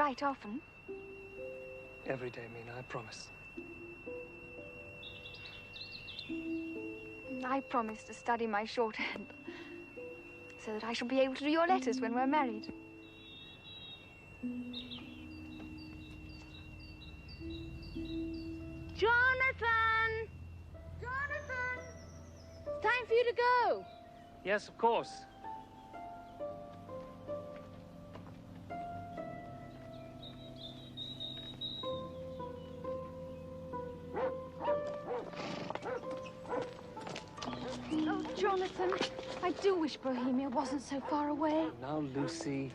write often? Every day, Mina, I promise. I promise to study my shorthand, so that I shall be able to do your letters when we're married. Jonathan! Jonathan! It's time for you to go. Yes, of course. Oh, Jonathan, I do wish Bohemia wasn't so far away. Now, Lucy,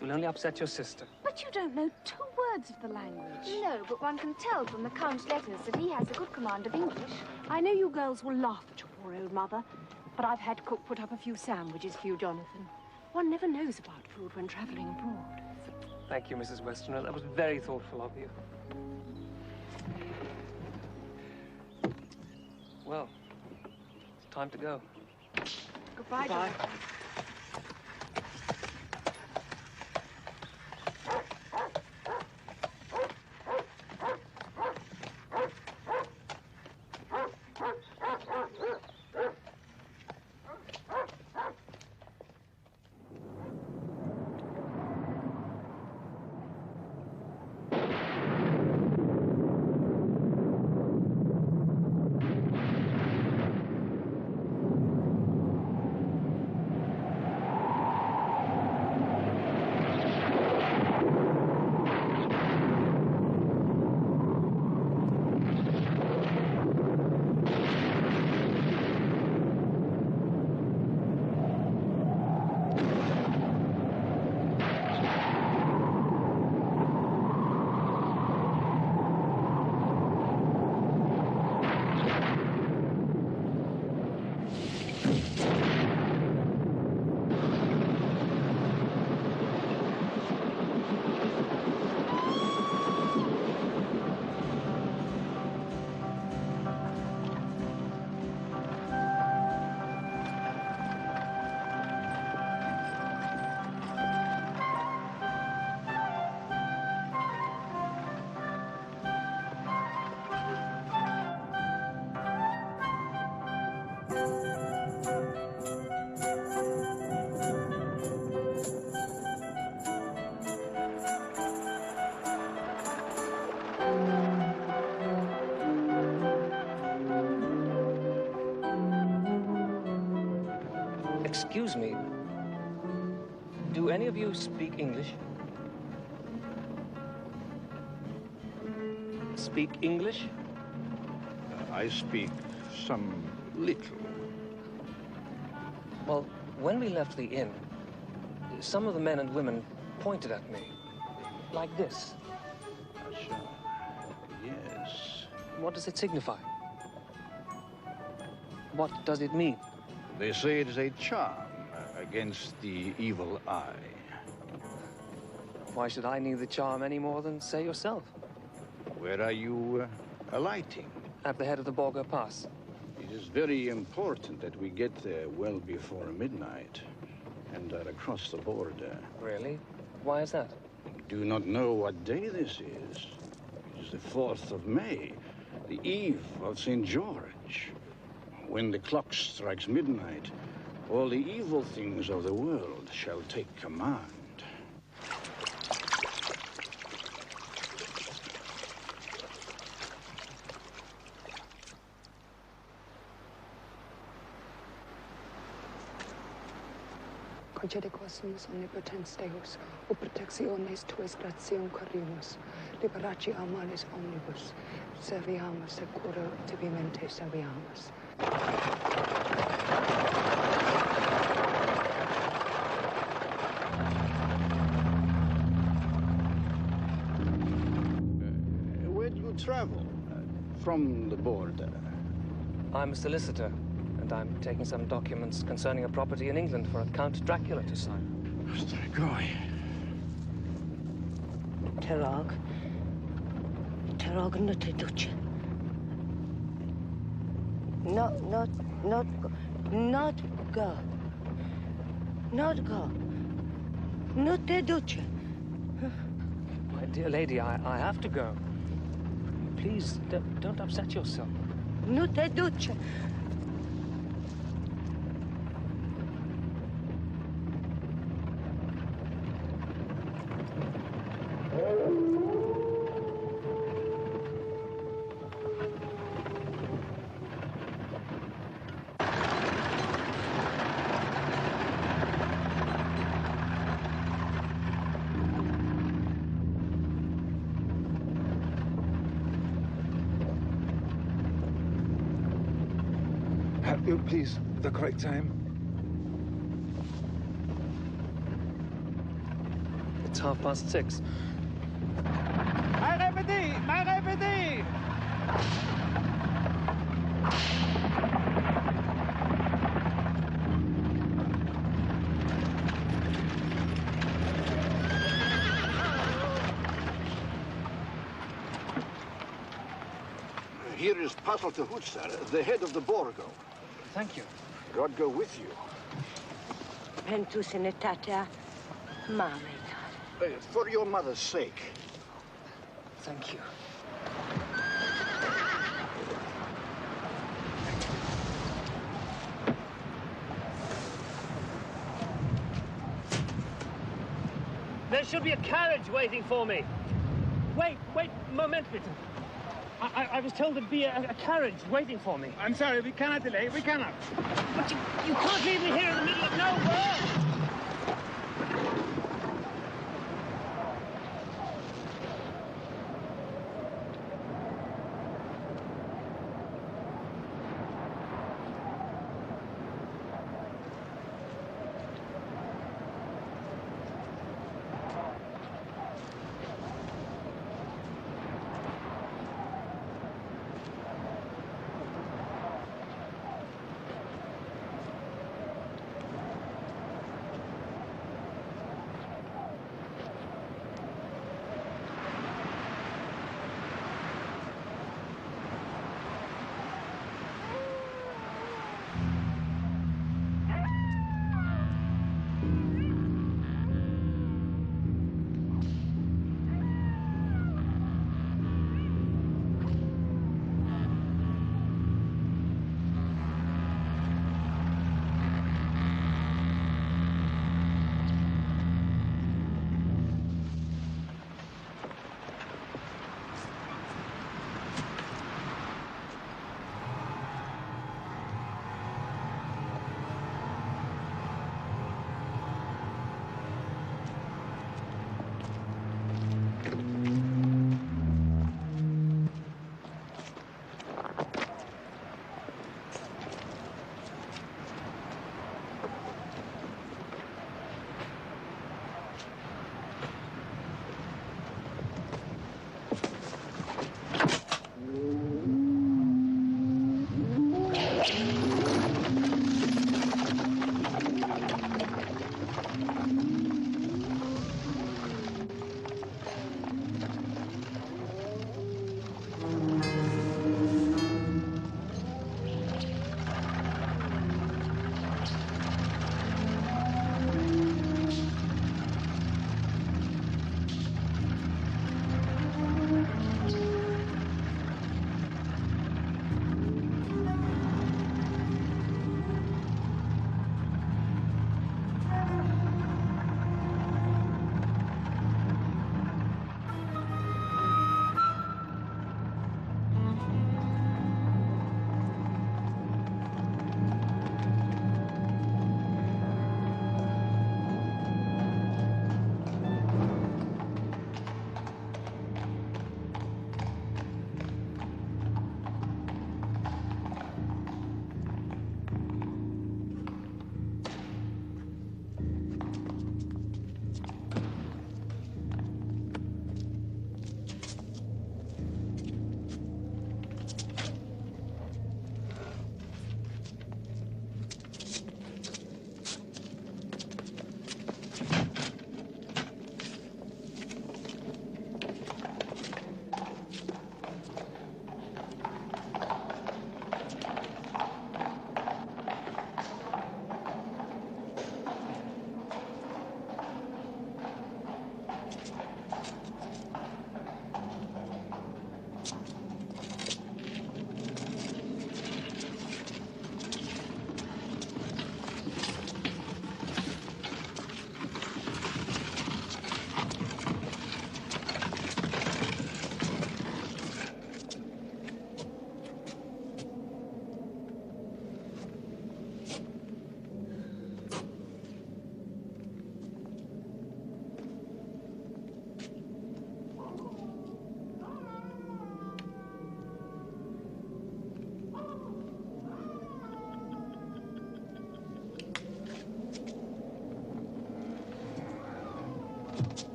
you'll only upset your sister. But you don't know 2 words of the language. No, but one can tell from the Count's letters that he has a good command of English. I know you girls will laugh at your poor old mother, but I've had cook put up a few sandwiches for you, Jonathan. One never knows about food when traveling abroad. Thank you, Mrs. Westerner. That was very thoughtful of you. Well, it's time to go. Goodbye, Goodbye. Jonathan. Excuse me. Do any of you speak English? Speak English? I speak some little. Well, when we left the inn, some of the men and women pointed at me. Like this. Yes. What does it signify? What does it mean? They say it is a charm against the evil eye. Why should I need the charm any more than, say, yourself? Where are you alighting? At the head of the Borgo Pass. It is very important that we get there well before midnight and are across the border. Really? Why is that? We do not know what day this is. It is the 4th of May, the eve of St. George. When the clock strikes midnight, all the evil things of the world shall take command. Concede quaesmus omnipotens Deus, o protectiones tuas gratiae corrimus, liberaci a malis omnibus, serviamus securo tibimente serviamus. Where do you travel? From the border? I'm a solicitor, and I'm taking some documents concerning a property in England for a Count Dracula to sign. Strigoi. Terog no te duce. Not go. Not te duce. Dear lady, I have to go. Please, don't upset yourself. Nu te duce. Have you, please, the correct time? It's 6:30. My repeti! Here is Pastor Hutsar, the head of the Borgo. Thank you. God go with you. Pentru sănătatea mamei tale. For your mother's sake. Thank you. There should be a carriage waiting for me. Wait, moment, bitte. I was told there'd be a carriage waiting for me. I'm sorry, we cannot delay. We cannot. But you can't leave me here in the middle of nowhere.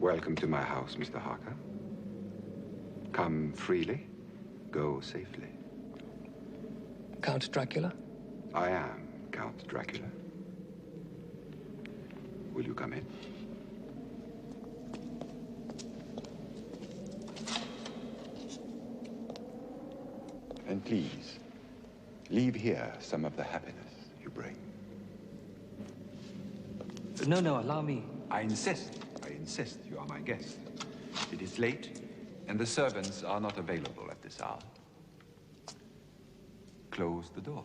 Welcome to my house, Mr. Harker. Come freely, go safely. Count Dracula? I am Count Dracula. Will you come in? And please, leave here some of the happiness you bring. No, allow me. I insist. You are my guest. It is late, and the servants are not available at this hour. Close the door.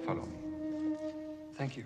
Follow me. Thank you.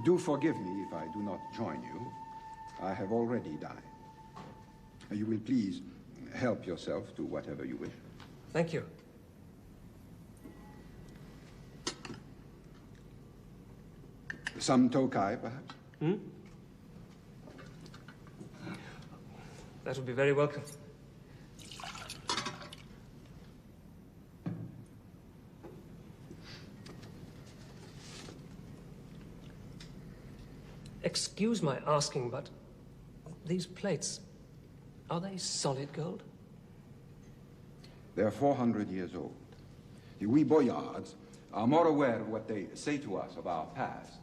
Do forgive me if I do not join you. I have already dined. You will please help yourself to whatever you wish. Thank you. Some Tokai, perhaps? That would be very welcome. Excuse my asking, but these plates, are they solid gold? They're 400 years old. We boyards are more aware of what they say to us of our past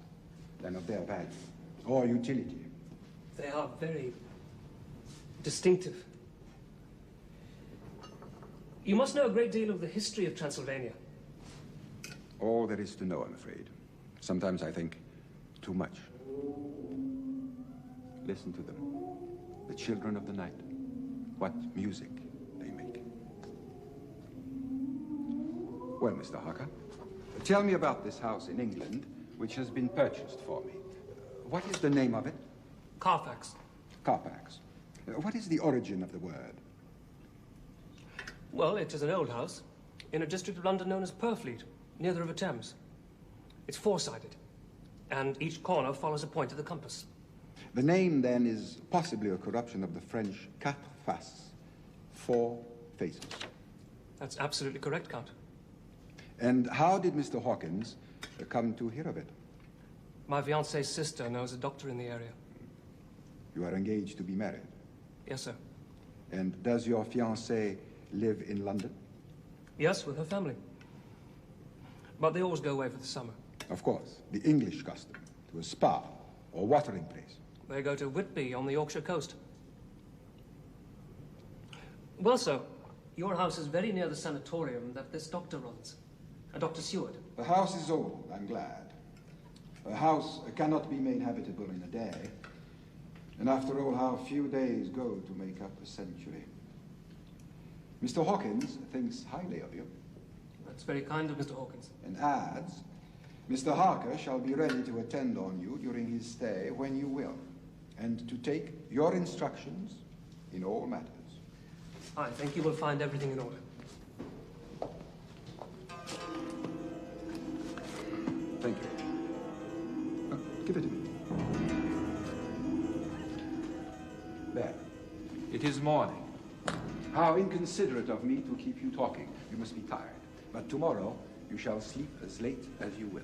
than of their value or utility. They are very distinctive. You must know a great deal of the history of Transylvania. All there is to know, I'm afraid. Sometimes I think too much. Listen to them. The children of the night. What music they make. Well, Mr. Harker, tell me about this house in England, which has been purchased for me. What is the name of it? Carfax. Carfax. What is the origin of the word? Well, it is an old house in a district of London known as Purfleet, near the River Thames. It's four-sided, and each corner follows a point of the compass. The name, then, is possibly a corruption of the French quatre faces, 4 faces. That's absolutely correct, Count. And how did Mr. Hawkins come to hear of it? My fiancée's sister knows a doctor in the area. You are engaged to be married? Yes, sir. And does your fiancée live in London? Yes, with her family. But they always go away for the summer. Of course, the English custom, to a spa or watering place. They go to Whitby on the Yorkshire coast. Well, sir, your house is very near the sanatorium that this doctor runs. Dr. Seward. The house is old, I'm glad. A house cannot be made habitable in a day. And after all, how few days go to make up a century. Mr. Hawkins thinks highly of you. That's very kind of Mr. Hawkins. And adds, Mr. Harker shall be ready to attend on you during his stay when you will, and to take your instructions in all matters. I think you will find everything in order. Thank you. Give it to me. There. It is morning. How inconsiderate of me to keep you talking. You must be tired. But tomorrow, you shall sleep as late as you will.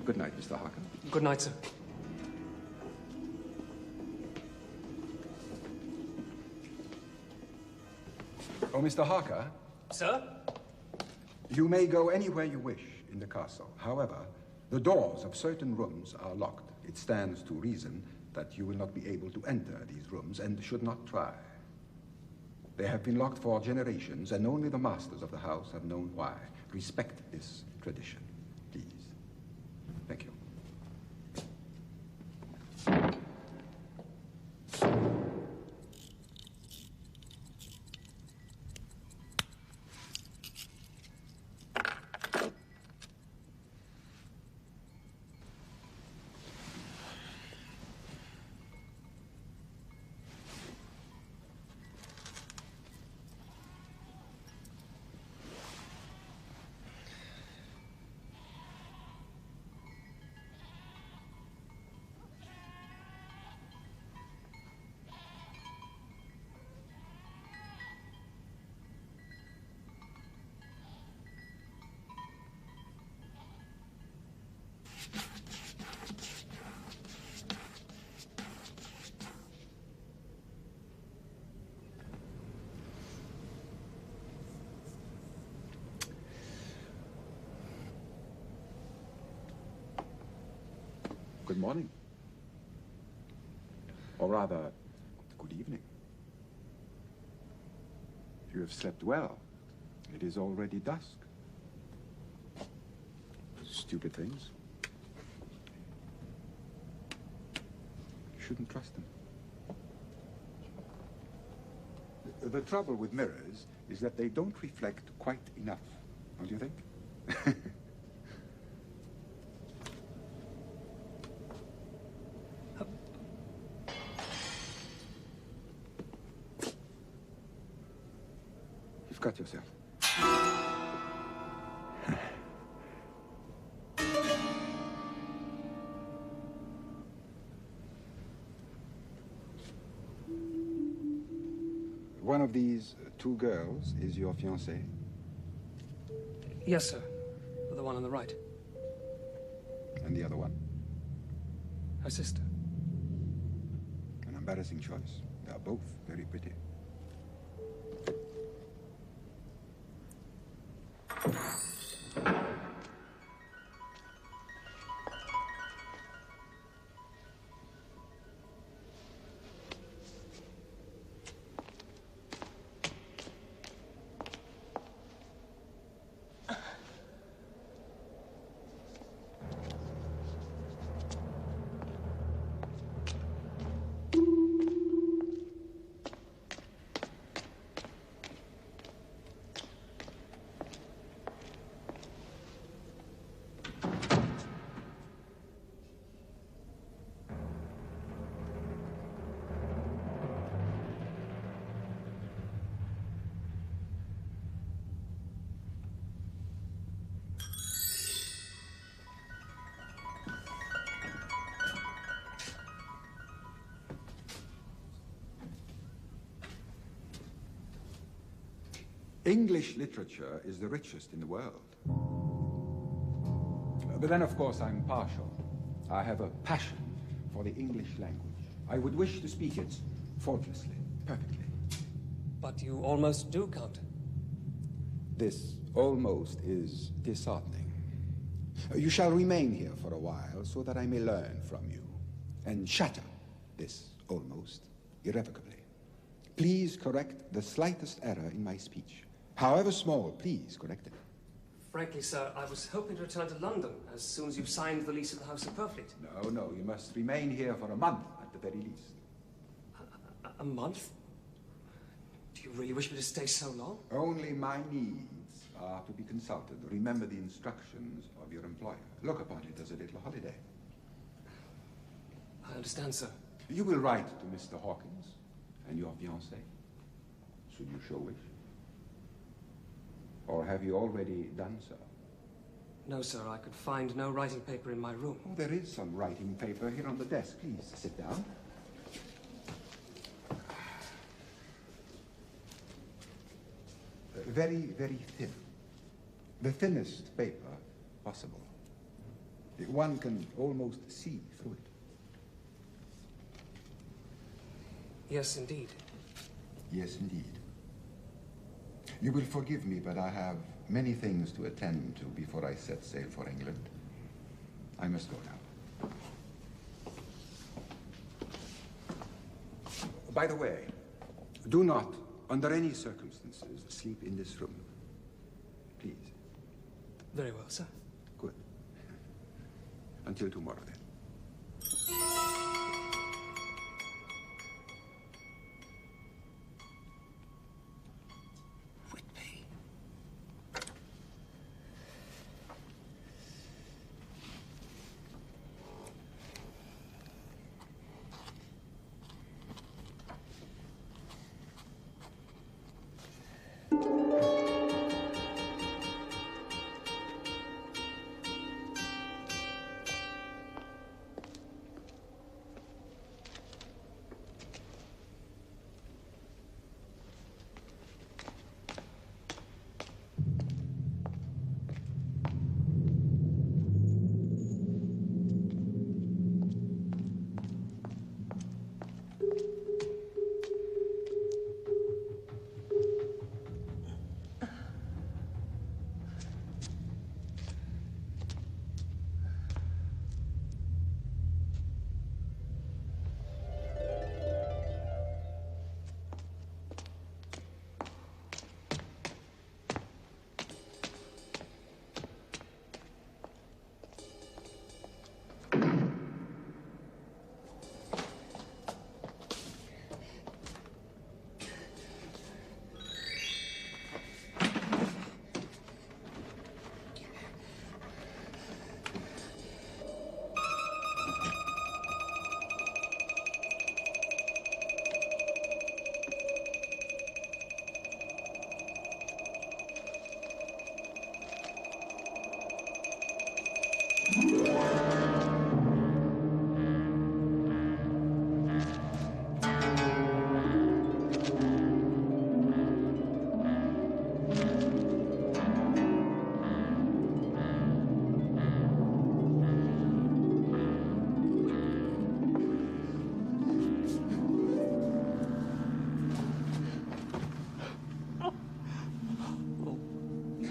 Good night, Mr. Harker. Good night, sir. Oh, Mr. Harker? Sir? You may go anywhere you wish in the castle. However, the doors of certain rooms are locked. It stands to reason that you will not be able to enter these rooms and should not try. They have been locked for generations, and only the masters of the house have known why. Respect this tradition, please. Thank you. Good morning. Or rather, good evening. You have slept well. It is already dusk. Stupid things. You shouldn't trust them. The trouble with mirrors is that they don't reflect quite enough, don't you think? You've got yourself. One of these two girls is your fiancée? Yes, sir. The one on the right. And the other one? Her sister. An embarrassing choice. They are both very pretty. English literature is the richest in the world. But then, of course, I'm partial. I have a passion for the English language. I would wish to speak it faultlessly, perfectly. But you almost do, Count. This almost is disheartening. You shall remain here for a while so that I may learn from you and shatter this almost irrevocably. Please correct the slightest error in my speech. However small, please correct it. Frankly, sir, I was hoping to return to London as soon as you've signed the lease of the House of Purfleet. No, you must remain here for a month at the very least. A month? Do you really wish me to stay so long? Only my needs are to be consulted. Remember the instructions of your employer. Look upon it as a little holiday. I understand, sir. You will write to Mr. Hawkins and your fiancée, should you so wish. Or have you already done so? No, sir, I could find no writing paper in my room. Oh, there is some writing paper here on the desk. Please, sit down. Very, very thin. The thinnest paper possible. One can almost see through it. Yes, indeed. Yes, indeed. You will forgive me, but I have many things to attend to before I set sail for England. I must go now. By the way, do not, under any circumstances, sleep in this room. Please. Very well, sir. Good. Until tomorrow, then.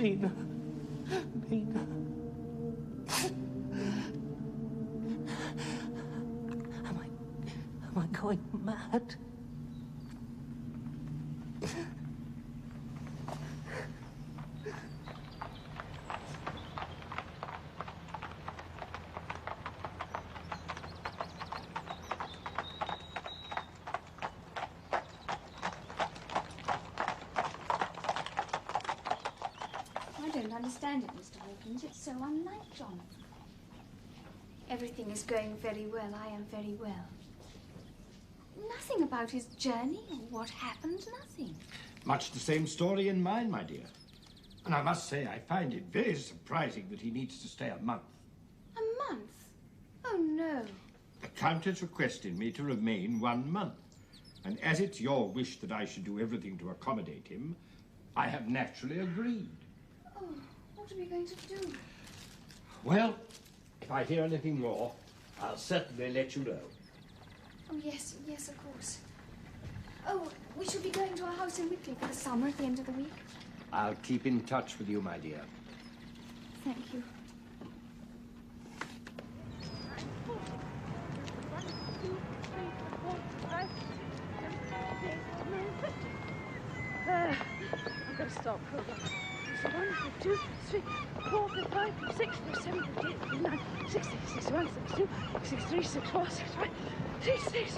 Nina. Nina. Am I going mad? I don't understand it, Mr. Hawkins. It's so unlike Jonathan. Everything is going very well. I am very well. Nothing about his journey or what happened, nothing. Much the same story in mine, my dear. And I must say, I find it very surprising that he needs to stay a month. A month? Oh, no. The Count has requested me to remain 1 month. And as it's your wish that I should do everything to accommodate him, I have naturally agreed. Oh, what are we going to do? Well, if I hear anything more, I'll certainly let you know. Oh, yes, yes, of course. Oh, we should be going to our house in Wickley for the summer at the end of the week. I'll keep in touch with you, my dear. Thank you. I've got to stop. 1, 2, 3, 4, 5, 6, 7, 8, 9, 60, 61, 62, 63, 64, 65, 66,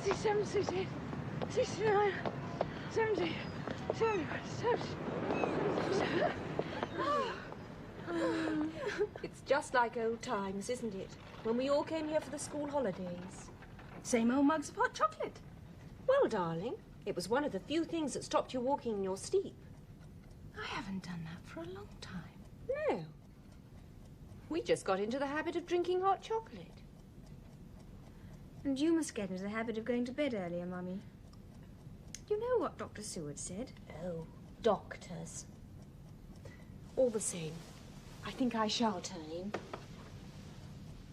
67, 68, 69, 70, 71, 70. It's just like old times, isn't it? When we all came here for the school holidays. Same old mugs of hot chocolate. Well, darling, it was one of the few things that stopped you walking in your sleep. I haven't done that for a long time. No. We just got into the habit of drinking hot chocolate. And you must get into the habit of going to bed earlier, Mummy. You know what Dr. Seward said? Oh, doctors. All the same, I think I shall turn in.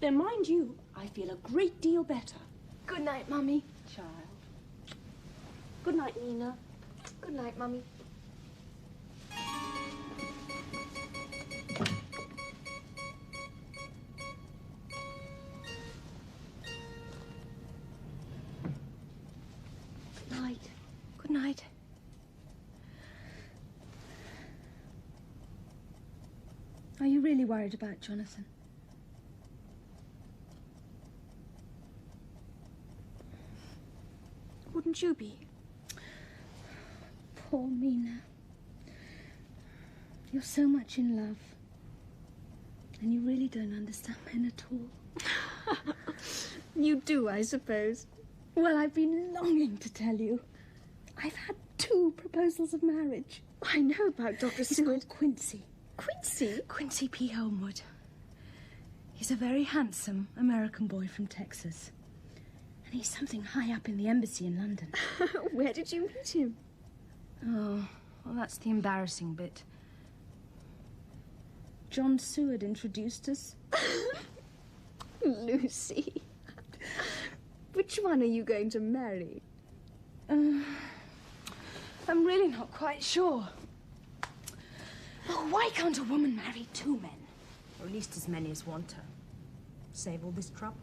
Then mind you, I feel a great deal better. Good night, Mummy. Child. Good night, Nina. Good night, Mummy. really worried about Jonathan. Wouldn't you be? Poor Mina. You're so much in love. And you really don't understand men at all. You do, I suppose. Well, I've been longing to tell you. I've had 2 proposals of marriage. I know about Dr. He's Seward. called Quincy. Quincy? Quincy P. Elmwood. He's a very handsome American boy from Texas. And he's something high up in the embassy in London. Where did you meet him? Oh, well, that's the embarrassing bit. John Seward introduced us. Lucy. Which one are you going to marry? I'm really not quite sure. Oh, why can't a woman marry 2 men? Or at least as many as want her. Save all this trouble.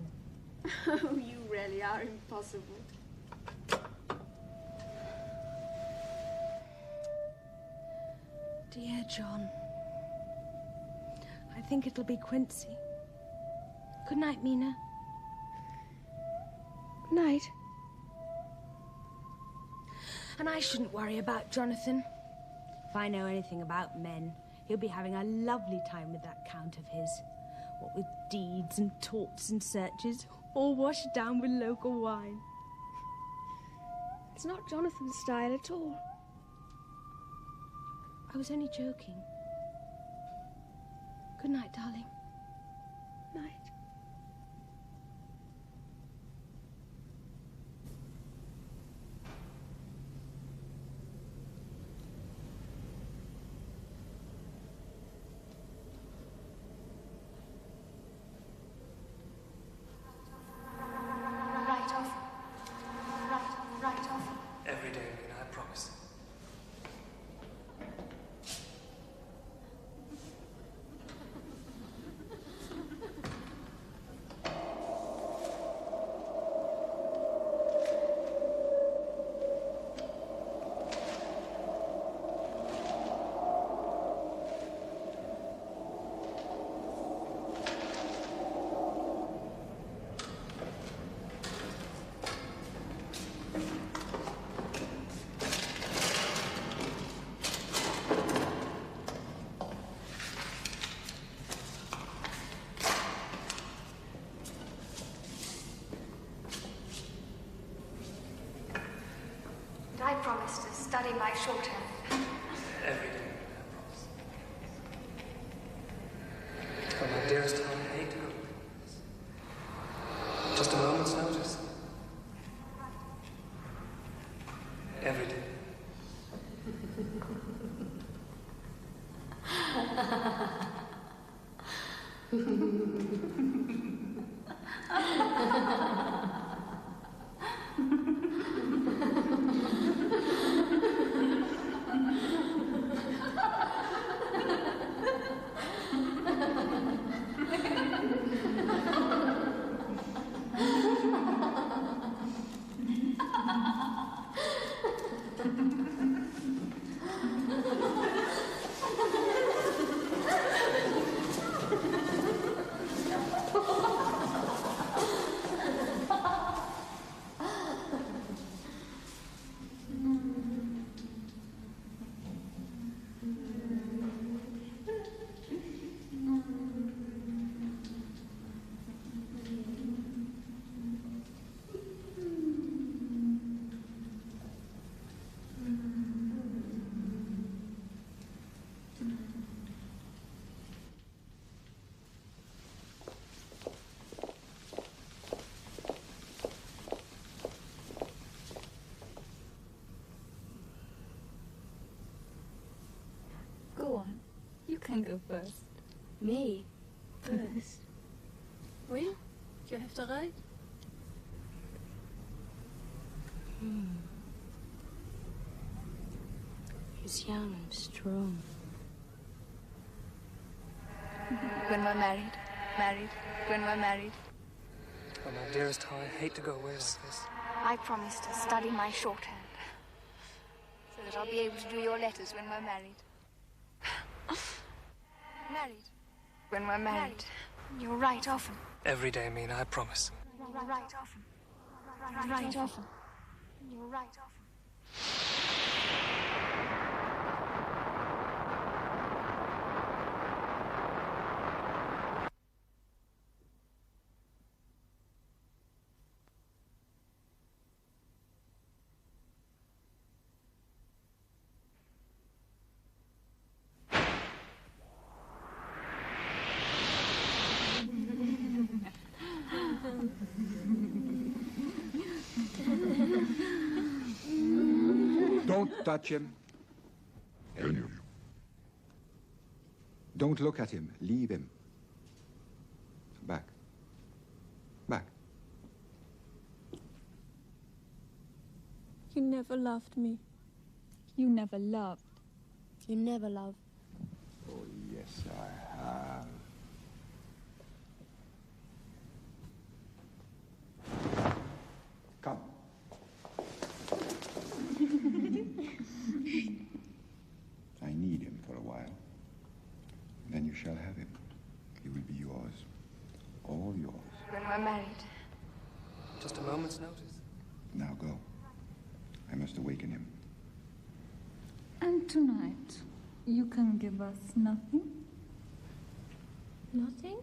Oh, you really are impossible. Dear John, I think it'll be Quincy. Good night, Mina. Good night. And I shouldn't worry about Jonathan. If I know anything about men, he'll be having a lovely time with that Count of his. What with deeds and torts and searches, all washed down with local wine. It's not Jonathan's style at all. I was only joking. Good night, darling. Night. Right off. Every day, I promise. I promise to study my shorthand. Every day, I promise. Oh, my dearest, how I hate to go. Just a moment's notice. Every day. Go on. You can go first. Me? First. Well, do you have to write? He's young and strong. When we're married. When we're married. Oh, my dearest, how I hate to go away like this. I promise to study my shorthand. So that I'll be able to do your letters when we're married. Married. When we're married, you'll write often. Every day, Mina, I promise. Write often. Write often. You'll write often. Don't touch him. Don't look at him. Leave him. Back. Back. You never loved me. You never loved. You never loved. Oh, yes, I have. Come. I need him for a while. Then you shall have him. He will be yours. All yours. When we're married. Just a moment's notice. Now go. I must awaken him. And tonight, you can give us nothing? Nothing?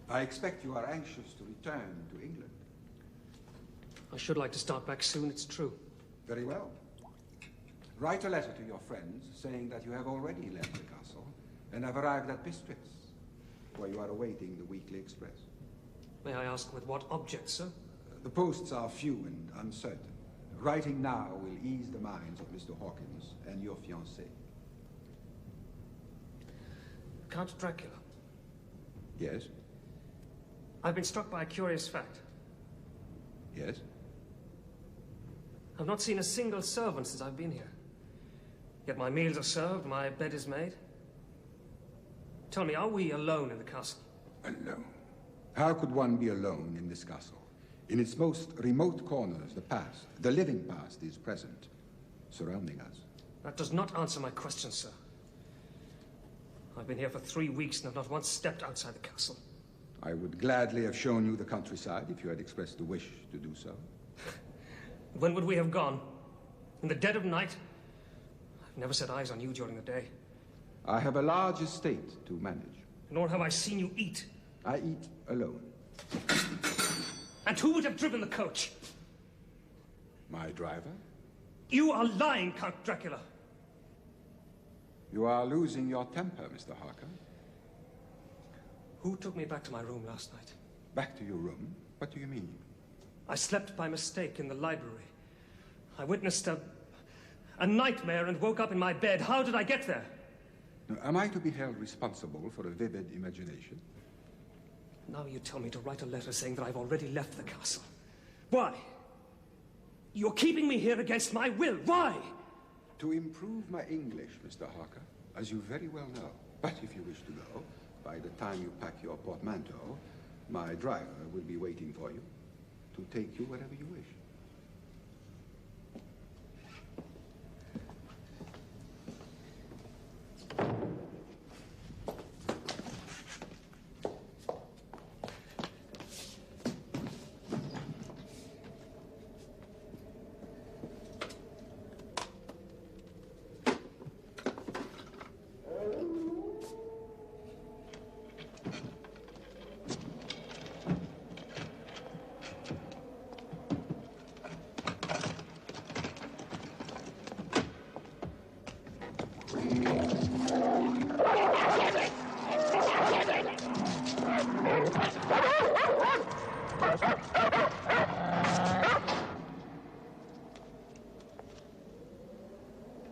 I expect you are anxious to return to England. I should like to start back soon, it's true. Very well. Write a letter to your friends saying that you have already left the castle and have arrived at Bistritz, where you are awaiting the weekly express. May I ask with what object, sir? The posts are few and uncertain. Writing now will ease the minds of Mr. Hawkins and your fiancée. Count Dracula. Yes? I've been struck by a curious fact. Yes? I've not seen a single servant since I've been here. Yet my meals are served, my bed is made. Tell me, are we alone in the castle? Alone? How could one be alone in this castle? In its most remote corners, the past, the living past, is present, surrounding us. That does not answer my question, sir. I've been here for 3 weeks and have not once stepped outside the castle. I would gladly have shown you the countryside if you had expressed the wish to do so. When would we have gone? In the dead of night? I've never set eyes on you during the day. I have a large estate to manage. Nor have I seen you eat. I eat alone. And who would have driven the coach? My driver? You are lying, Count Dracula. You are losing your temper, Mr. Harker. Who took me back to my room last night? Back to your room? What do you mean? I slept by mistake in the library. I witnessed a nightmare and woke up in my bed. How did I get there? Now, am I to be held responsible for a vivid imagination? Now you tell me to write a letter saying that I've already left the castle. Why? You're keeping me here against my will. Why? To improve my English, Mr. Harker, as you very well know. But if you wish to go, by the time you pack your portmanteau, my driver will be waiting for you to take you wherever you wish.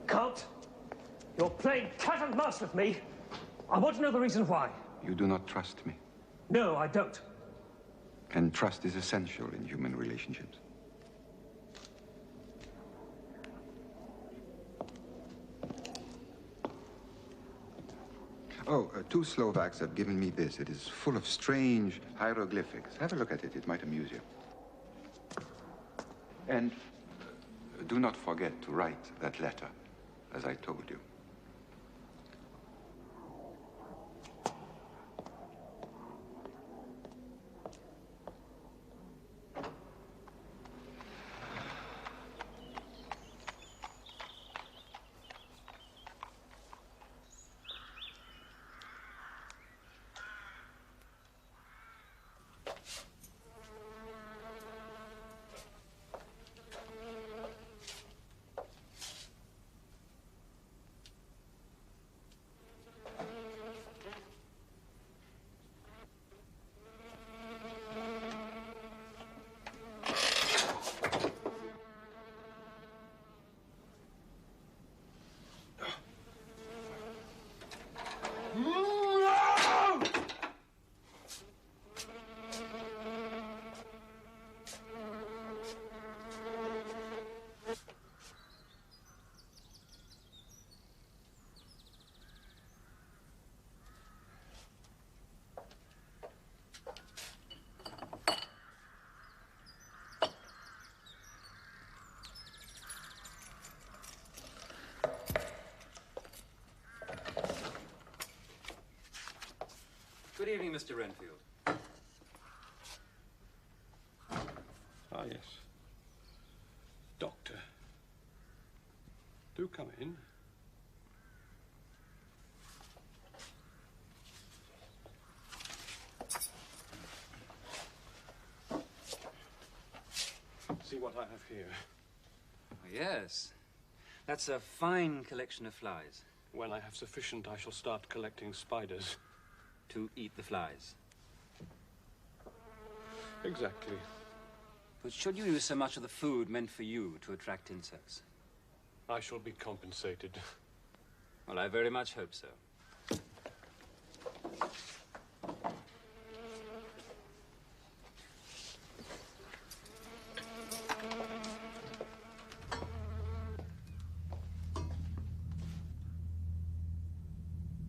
Count, you're playing cat and mouse with me. I want to know the reason why. You do not trust me. No, I don't. And trust is essential in human relationships. Oh, two Slovaks have given me this. It is full of strange hieroglyphics. Have a look at it. It might amuse you. And do not forget to write that letter, as I told you. Good evening, Mr. Renfield. Ah, yes. Doctor. Do come in. See what I have here. Yes. That's a fine collection of flies. When I have sufficient, I shall start collecting spiders. To eat the flies. Exactly. But should you use so much of the food meant for you to attract insects? I shall be compensated. Well, I very much hope so.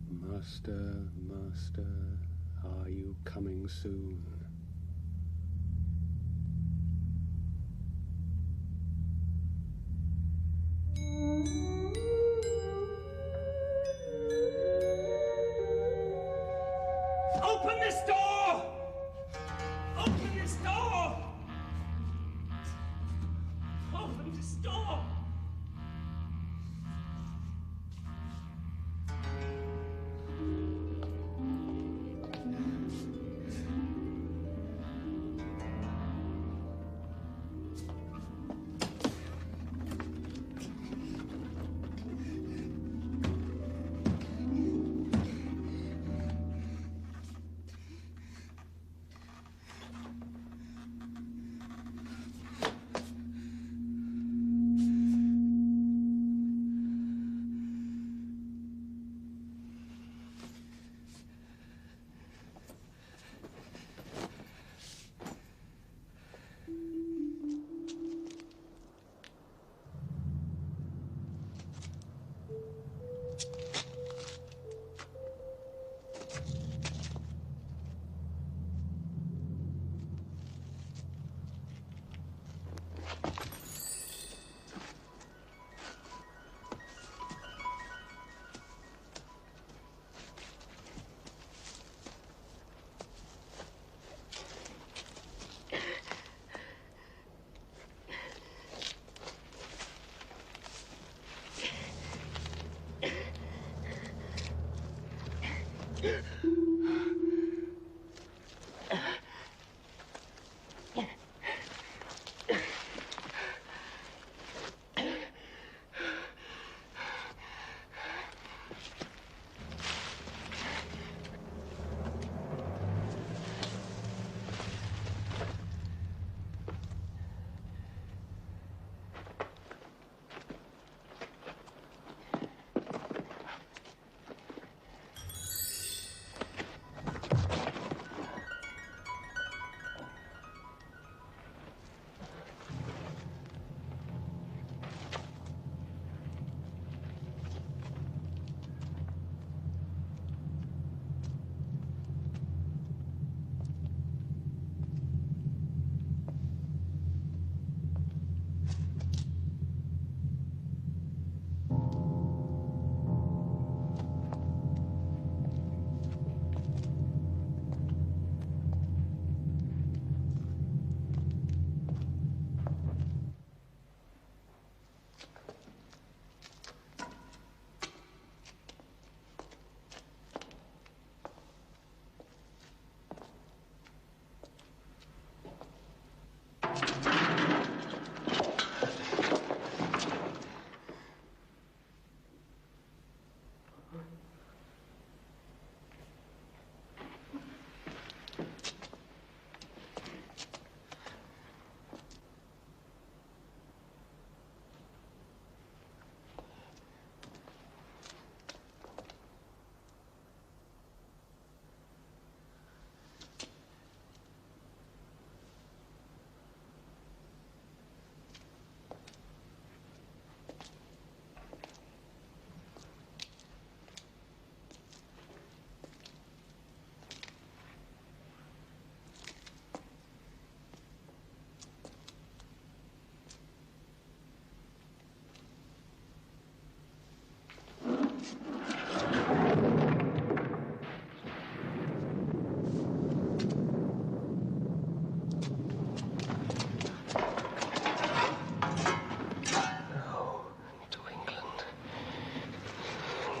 Master, Master, are you coming soon? Open this door! Open this door! Open this door!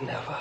Never.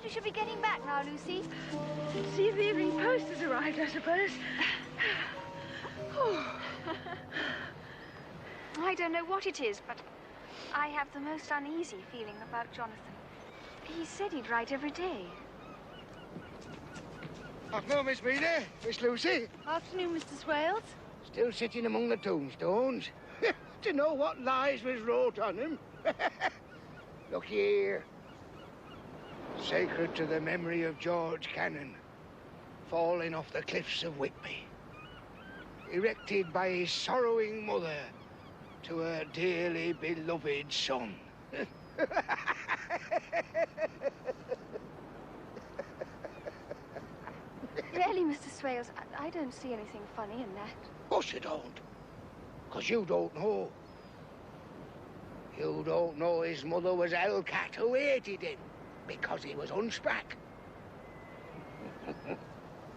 We should be getting back now, Lucy. See if the evening post has arrived, I suppose. I don't know what it is, but I have the most uneasy feeling about Jonathan. He said he'd write every day. Afternoon, Miss Reader. Miss Lucy. Afternoon, Mr. Swales. Still sitting among the tombstones. To know what lies was wrote on them. Look here. Sacred to the memory of George Cannon, falling off the cliffs of Whitby. Erected by his sorrowing mother to her dearly beloved son. Really, Mr. Swales, I don't see anything funny in that. Of course you don't. Because you don't know. You don't know his mother was Hellcat who hated him because he was hunchback.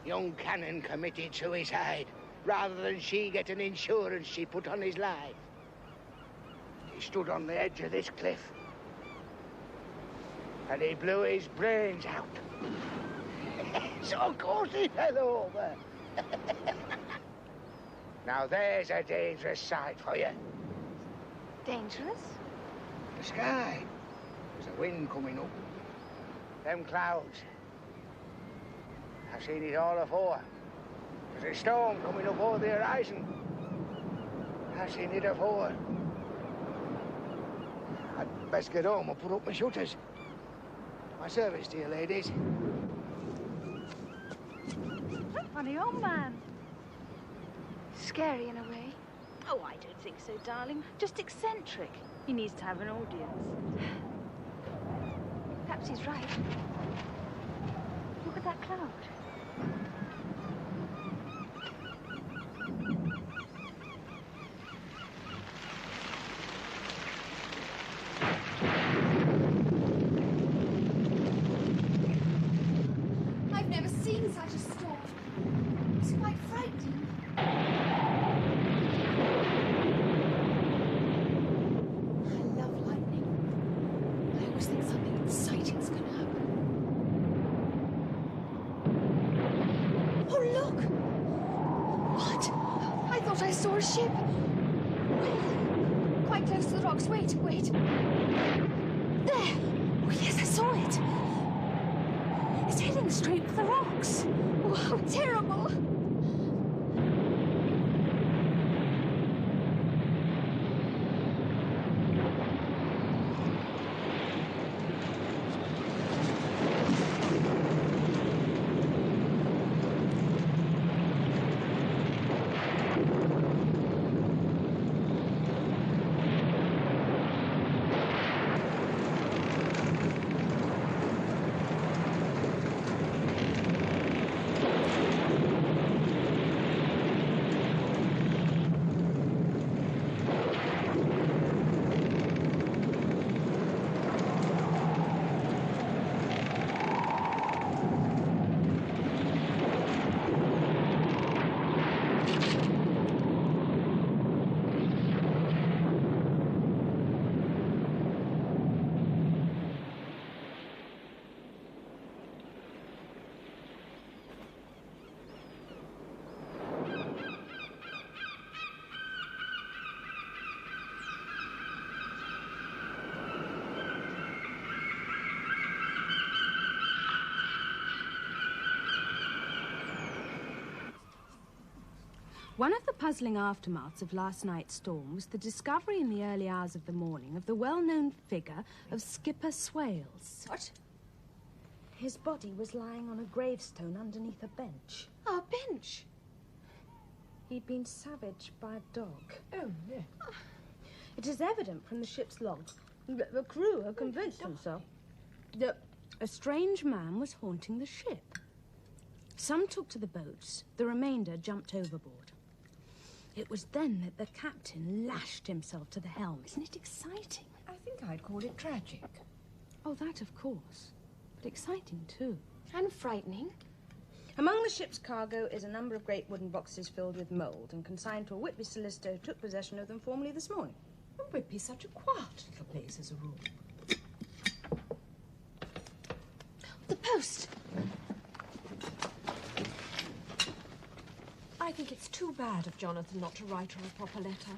Young Cannon committed suicide rather than she get an insurance she put on his life. He stood on the edge of this cliff and he blew his brains out. So of course he fell over. Now there's a dangerous sight for you. Dangerous? The sky. There's a wind coming up. Them clouds. I've seen it all afore. There's a storm coming up over the horizon. I've seen it afore. I'd best get home and put up my shutters. My service to you, ladies. Funny old man. Scary in a way. Oh, I don't think so, darling. Just eccentric. He needs to have an audience. Perhaps he's right. Look at that cloud. I've never seen such a storm. It's quite frightening. I love lightning. I always think something exciting's going to happen. Oh, look! What? I thought I saw a ship. Where? Quite close to the rocks. Wait. There! Oh, yes, I saw it. It's heading straight for the rocks. Oh, how terrible! One of the puzzling aftermaths of last night's storm was the discovery in the early hours of the morning of the well-known figure of Skipper Swales. What? His body was lying on a gravestone underneath a bench. Oh, a bench? He'd been savaged by a dog. Oh, yeah. It is evident from the ship's logs that the crew have convinced themselves that a strange man was haunting the ship. Some took to the boats, the remainder jumped overboard. It was then that the captain lashed himself to the helm. Isn't it exciting? I think I'd call it tragic. Oh, that of course. But exciting too. And frightening. Among the ship's cargo is a number of great wooden boxes filled with mould and consigned to a Whitby solicitor who took possession of them formally this morning. And Whitby's such a quiet little place as a rule. The post! I think it's too bad of Jonathan not to write her a proper letter.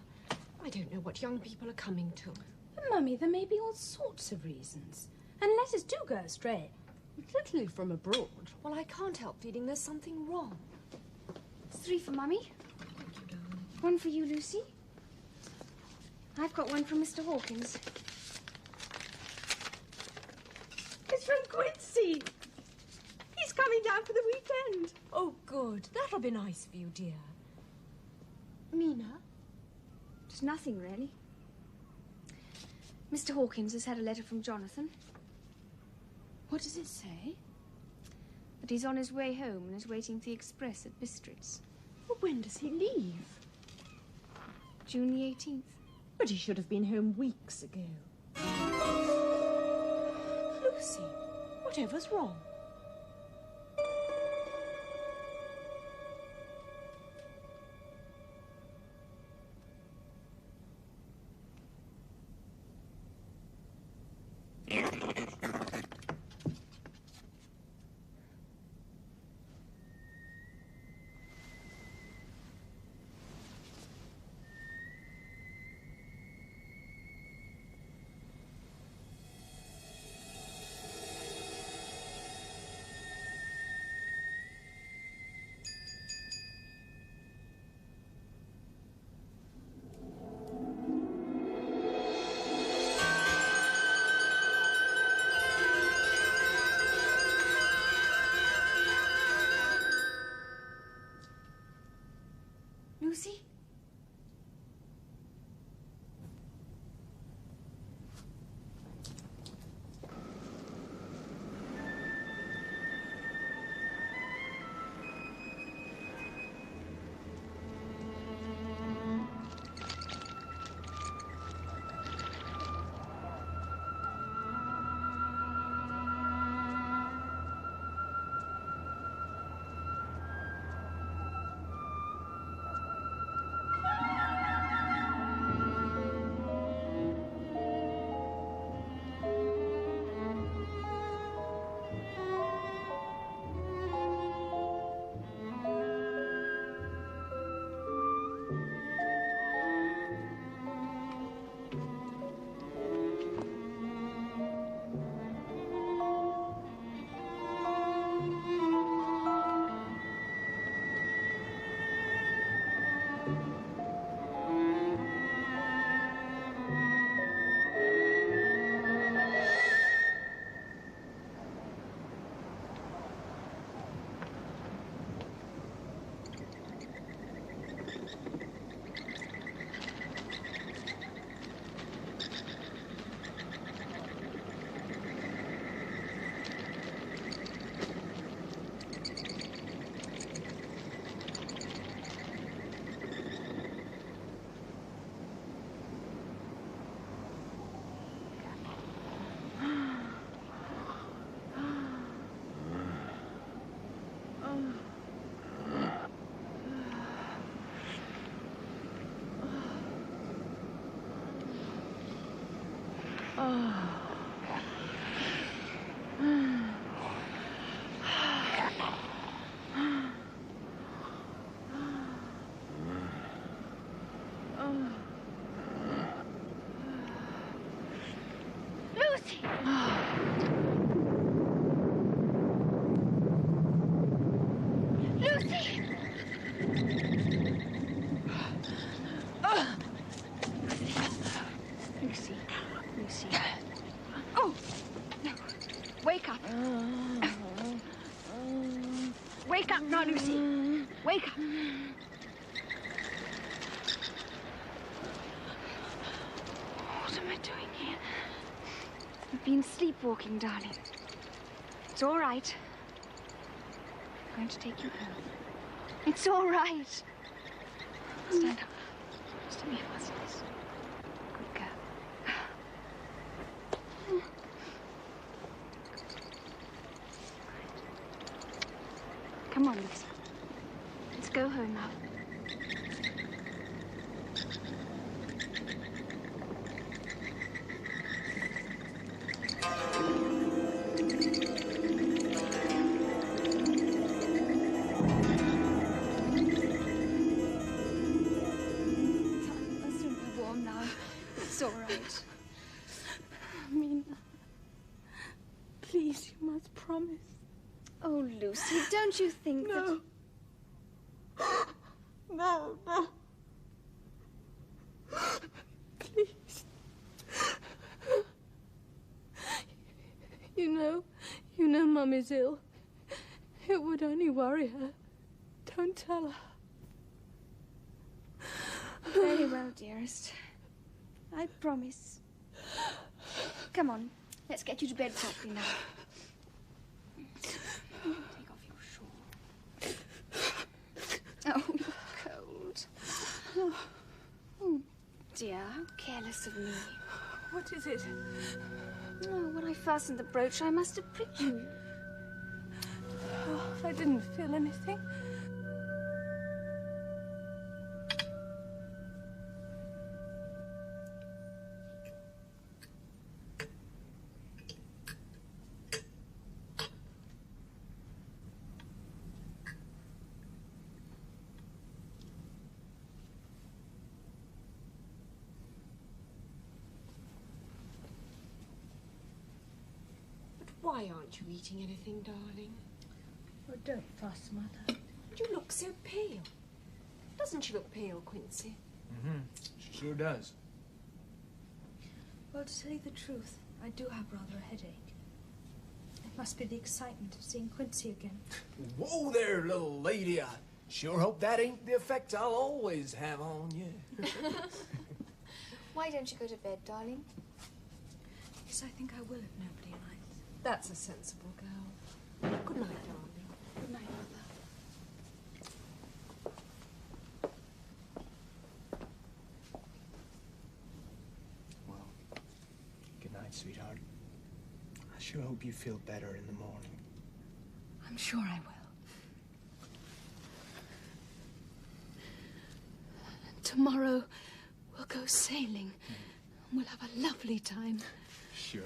I don't know what young people are coming to. But, Mummy, there may be all sorts of reasons. And letters do go astray. Particularly from abroad. Well, I can't help feeling there's something wrong. 3 for Mummy. Thank you, darling. 1 for you, Lucy. I've got 1 from Mr. Hawkins. It's from Quincy. He's coming down for the weekend. Oh, good. That'll be nice for you, dear. Mina? Just nothing, really. Mr. Hawkins has had a letter from Jonathan. What does it say? That he's on his way home and is waiting for the express at Bistritz. Well, when does he leave? June the 18th. But he should have been home weeks ago. Lucy, whatever's wrong? Wake up. Wake up now, Lucy. Wake up. What am I doing here? You've been sleepwalking, darling. It's all right. I'm going to take you home. It's all right. Stand up. Just me fastness. Good girl. Come on, Lisa. Let's go home now. I'll soon be warm now. It's all right. Mina, please, you must promise. Oh, Lucy, don't you think that... No, no. Please. You know Mum is ill. It would only worry her. Don't tell her. Very well, dearest. I promise. Come on, let's get you to bed softly now. Take off your shawl. Oh, you're cold. Oh, dear, how careless of me. What is it? Oh, when I fastened the brooch, I must have pricked you. Oh, I didn't feel anything. Why aren't you eating anything, darling? Oh, don't fuss, Mother. You look so pale. Doesn't she look pale, Quincy? Mm-hmm. She sure does. Well, to tell you the truth, I do have rather a headache. It must be the excitement of seeing Quincy again. Whoa there, little lady. I sure hope that ain't the effect I'll always have on you. Why don't you go to bed, darling? Yes, I think I will if nobody arrives. That's a sensible girl. Good night, darling. Good night, Mother. Well, good night, sweetheart. I sure hope you feel better in the morning. I'm sure I will. Tomorrow, we'll go sailing. And we'll have a lovely time. Sure.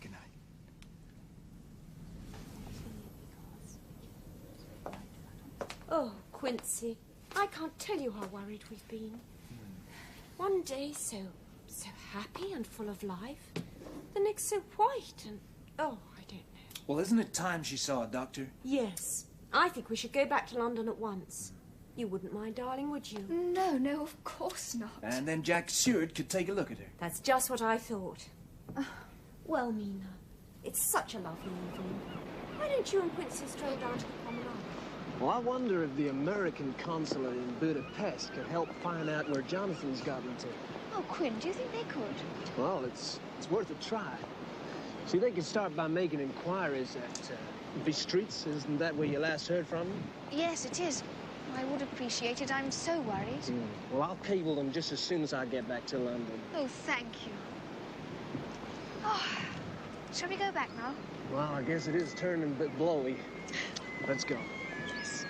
Good night. Oh, Quincy, I can't tell you how worried we've been. One day so happy and full of life. The next so white and, oh, I don't know. Well, isn't it time she saw a doctor? Yes, I think we should go back to London at once. You wouldn't mind, darling, would you? No, of course not. And then Jack Stewart could take a look at her. That's just what I thought. Well, Mina, it's such a lovely evening. Why don't you and Quincy stroll down to the promenade? Well, I wonder if the American consulate in Budapest could help find out where Jonathan's gotten to. Oh, Quinn, do you think they could? Well, it's worth a try. See, they could start by making inquiries at Bistritz. Isn't that where you last heard from them? Yes, it is. I would appreciate it. I'm so worried. Well, I'll cable them just as soon as I get back to London. Oh, thank you. Oh, shall we go back now? Well, I guess it is turning a bit blowy. Let's go. Yes.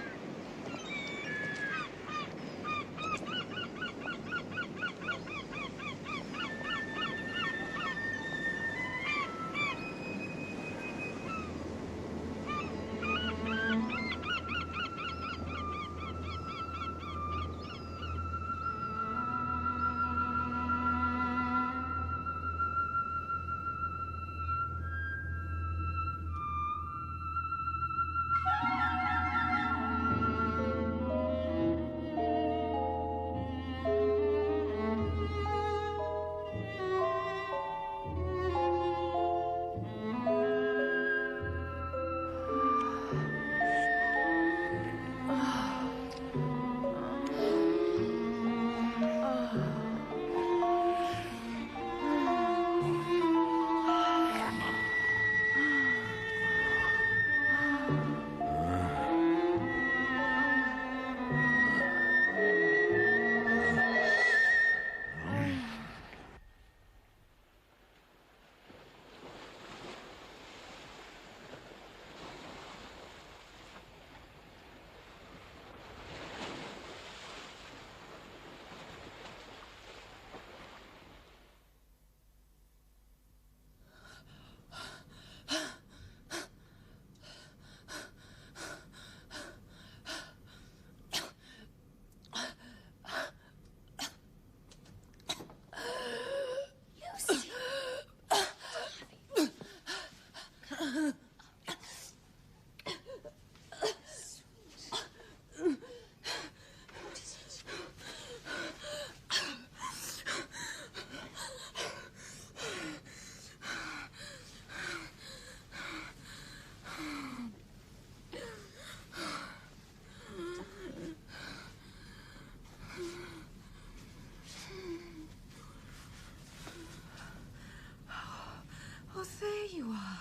Oh, there you are.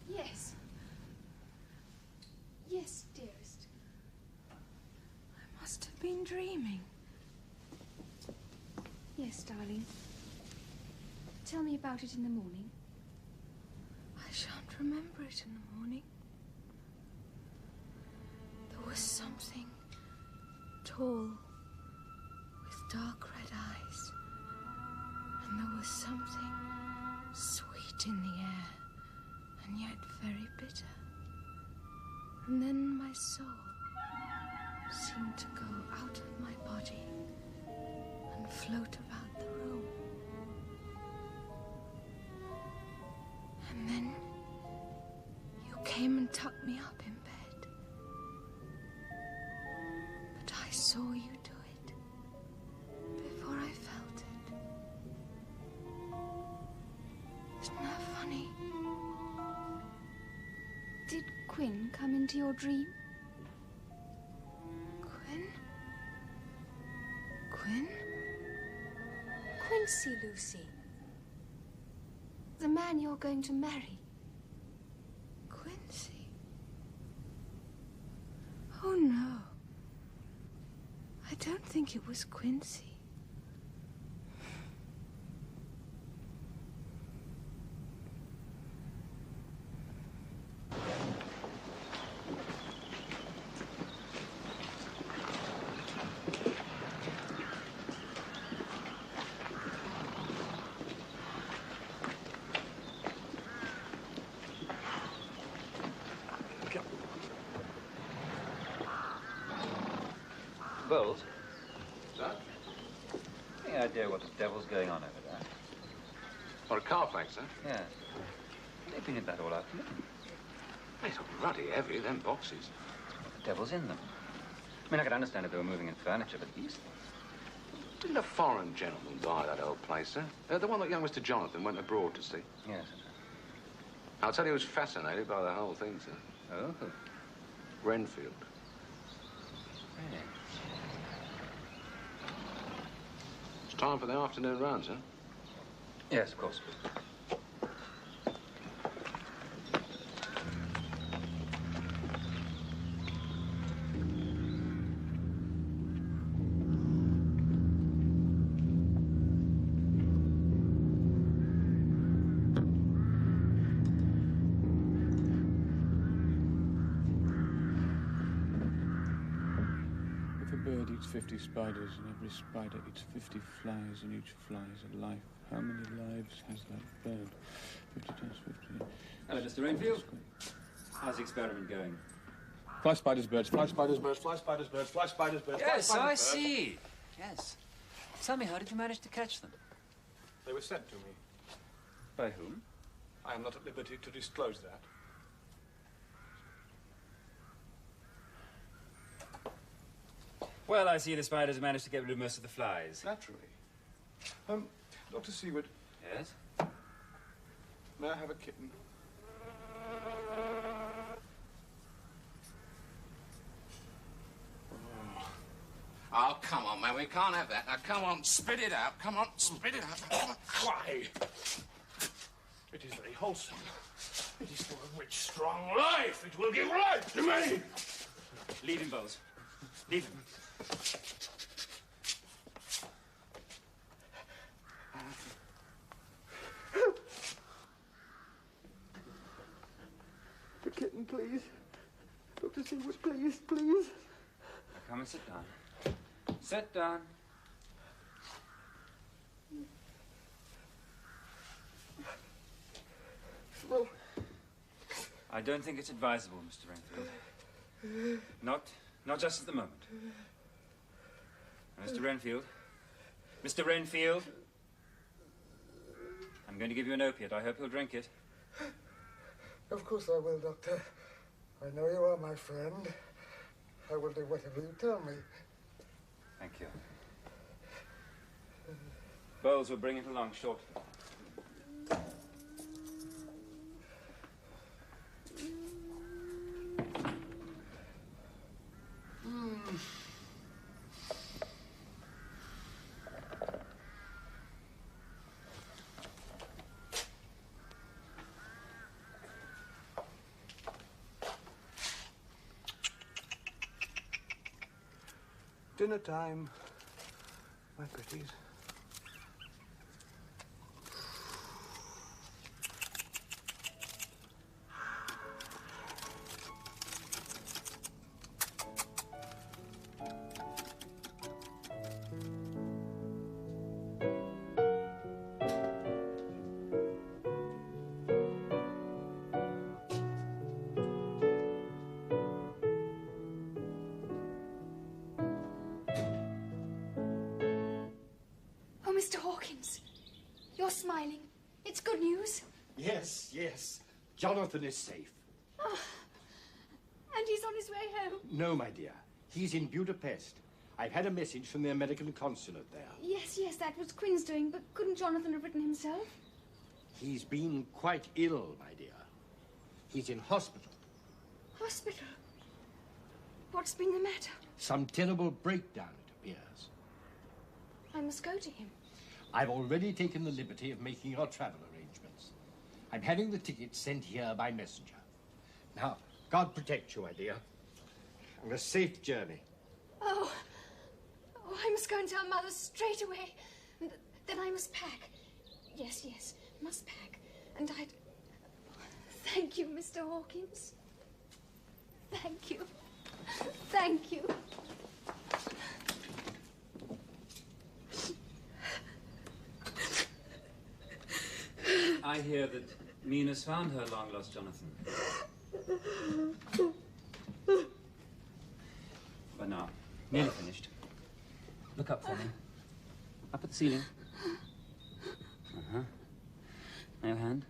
Yes. Yes, dearest. I must have been dreaming. Yes, darling. Tell me about it in the morning. I shan't remember it in the morning. There was something tall with dark red eyes, and there was something sweet in the air, and yet very bitter. And then my soul seemed to go out of my body and float about the room. And then you came and tucked me up in bed. But I saw you do it before I felt it. Isn't that funny? Did Quinn come into your dream? Quinn? Quinn? Quincy, Lucy. The man you're going to marry. Quincy? Oh, no. I don't think it was Quincy. Bowles? Sir? Any idea what the devil's going on over there? Or a Carfax, sir? Yeah. They've been in that all afternoon. It's bloody heavy, them boxes. The devil's in them. I mean, I could understand if they were moving in furniture, but these things... Didn't a foreign gentleman buy that old place, sir? The one that young Mr. Jonathan went abroad to see? Yes. I'll tell you, he was fascinated by the whole thing, sir. Oh? Renfield. Really? It's time for the afternoon run, sir. Yes, of course. If a bird eats 50 spiders and every spider eats 50 flies and each fly is a life, how many lives has that bird? 50 times 50. Hello, Mr. Renfield. How's the experiment going? Fly spiders, birds, fly spiders, birds, fly spiders, birds, fly spiders, birds, fly Yes, spiders, I birds. see. Yes. Tell me, how did you manage to catch them? They were sent to me. By whom? I am not at liberty to disclose that. Well, I see the spiders managed to get rid of most of the flies. Naturally. Dr. Seward. Yes? May I have a kitten? Oh, come on, man. We can't have that. Now, come on, spit it out. Come on, spit it out. Come on. Why? It is very wholesome. It is full of rich, strong life. It will give life to me. Leave him, Bowles. Leave him. The kitten, please. Dr. Seward, please, please. Come and sit down. Sit down. Well, I don't think it's advisable, Mr. Renfield. Not just at the moment. Mr. Renfield. Mr. Renfield. I'm going to give you an opiate. I hope you'll drink it. Of course I will, Doctor. I know you are my friend. I will do whatever you tell me. Thank you. Bowles will bring it along shortly. Dinner time, my pretties. Mr. Hawkins, you're smiling. It's good news. Yes, yes. Jonathan is safe. Oh, and he's on his way home. No, my dear. He's in Budapest. I've had a message from the American consulate there. Yes, yes, that was Quinn's doing, but couldn't Jonathan have written himself? He's been quite ill, my dear. He's in hospital. Hospital? What's been the matter? Some terrible breakdown, it appears. I must go to him. I've already taken the liberty of making your travel arrangements. I'm having the tickets sent here by messenger. Now, God protect you, my dear. And a safe journey. Oh, I must go and tell Mother straight away. And then I must pack. Yes, yes, must pack. And I'd... Thank you, Mr. Hawkins. Thank you. Thank you. I hear that Mina's found her long-lost Jonathan. But now, nearly finished. Look up for me. Up at the ceiling. Uh-huh. Now your hand.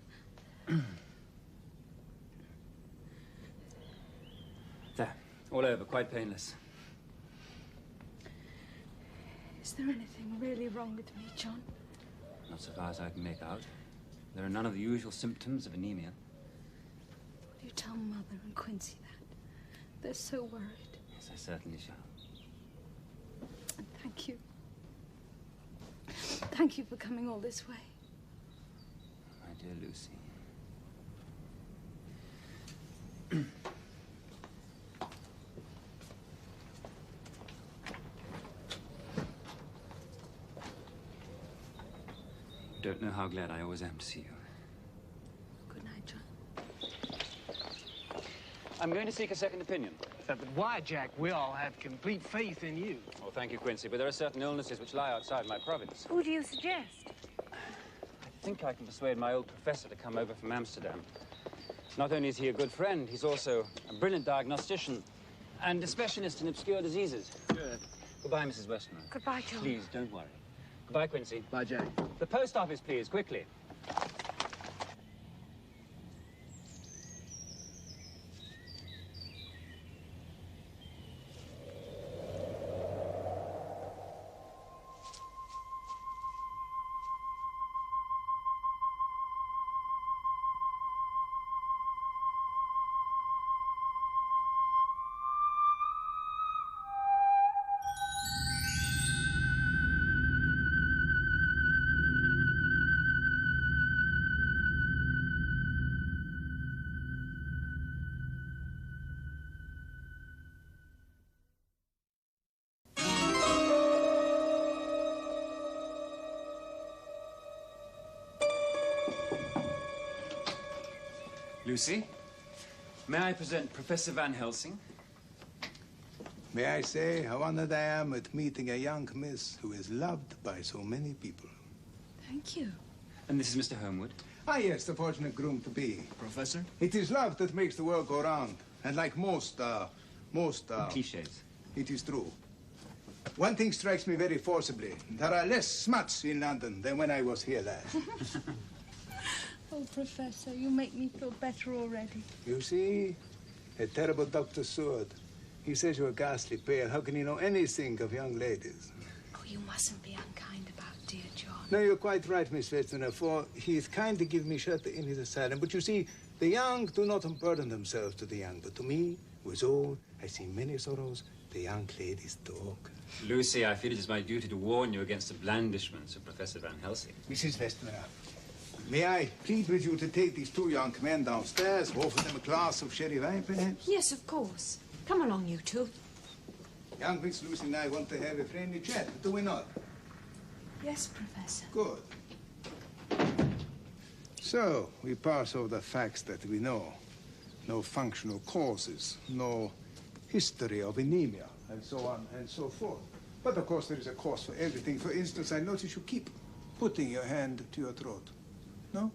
There. All over. Quite painless. Is there anything really wrong with me, John? Not so far as I can make out. There are none of the usual symptoms of anemia. Will you tell Mother and Quincy that? They're so worried. Yes, I certainly shall. And thank you. Thank you for coming all this way. My dear Lucy. You don't know how glad I always am to see you. Good night, John. I'm going to seek a second opinion. But why, Jack? We all have complete faith in you. Oh, thank you, Quincy, but there are certain illnesses which lie outside my province. Who do you suggest? I think I can persuade my old professor to come over from Amsterdam. Not only is he a good friend, he's also a brilliant diagnostician and a specialist in obscure diseases. Good. Goodbye, Mrs. Westmore. Goodbye, John. Please, don't worry. Goodbye, Quincy. Bye, Jack. The post office, please, quickly. Lucy, may I present Professor Van Helsing? May I say how honored I am at meeting a young miss who is loved by so many people. Thank you. And this is Mr. Homewood. Ah, yes, the fortunate groom-to-be. Professor? It is love that makes the world go round. And like most cliches. It is true. One thing strikes me very forcibly. There are less smuts in London than when I was here last. Oh, Professor, you make me feel better already. You see? A terrible Dr. Sword. He says you're ghastly pale. How can he know anything of young ladies? Oh, you mustn't be unkind about dear John. No, you're quite right, Miss Westerner, for he is kind to give me shelter in his asylum. But you see, the young do not unburden themselves to the young. But to me, who is old, I see many sorrows. The young ladies talk. Lucy, I feel it is my duty to warn you against the blandishments of Professor Van Helsing. Mrs. Westerner, may I plead with you to take these two young men downstairs, offer them a glass of sherry wine, perhaps? Yes, of course. Come along, you two. Young Miss Lucy and I want to have a friendly chat, do we not? Yes, Professor. Good. So, we pass over the facts that we know. No functional causes, no history of anemia, and so on and so forth. But of course there is a cause for everything. For instance, I notice you keep putting your hand to your throat. No?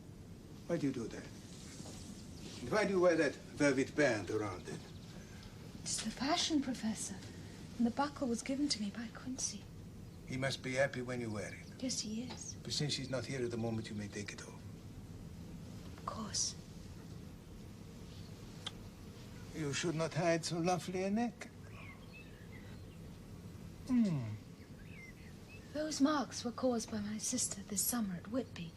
Why do you do that? And why do you wear that velvet band around it? It's the fashion, Professor. And the buckle was given to me by Quincy. He must be happy when you wear it. Yes, he is. But since he's not here at the moment, you may take it off. Of course. You should not hide so lovely a neck. Those marks were caused by my sister this summer at Whitby,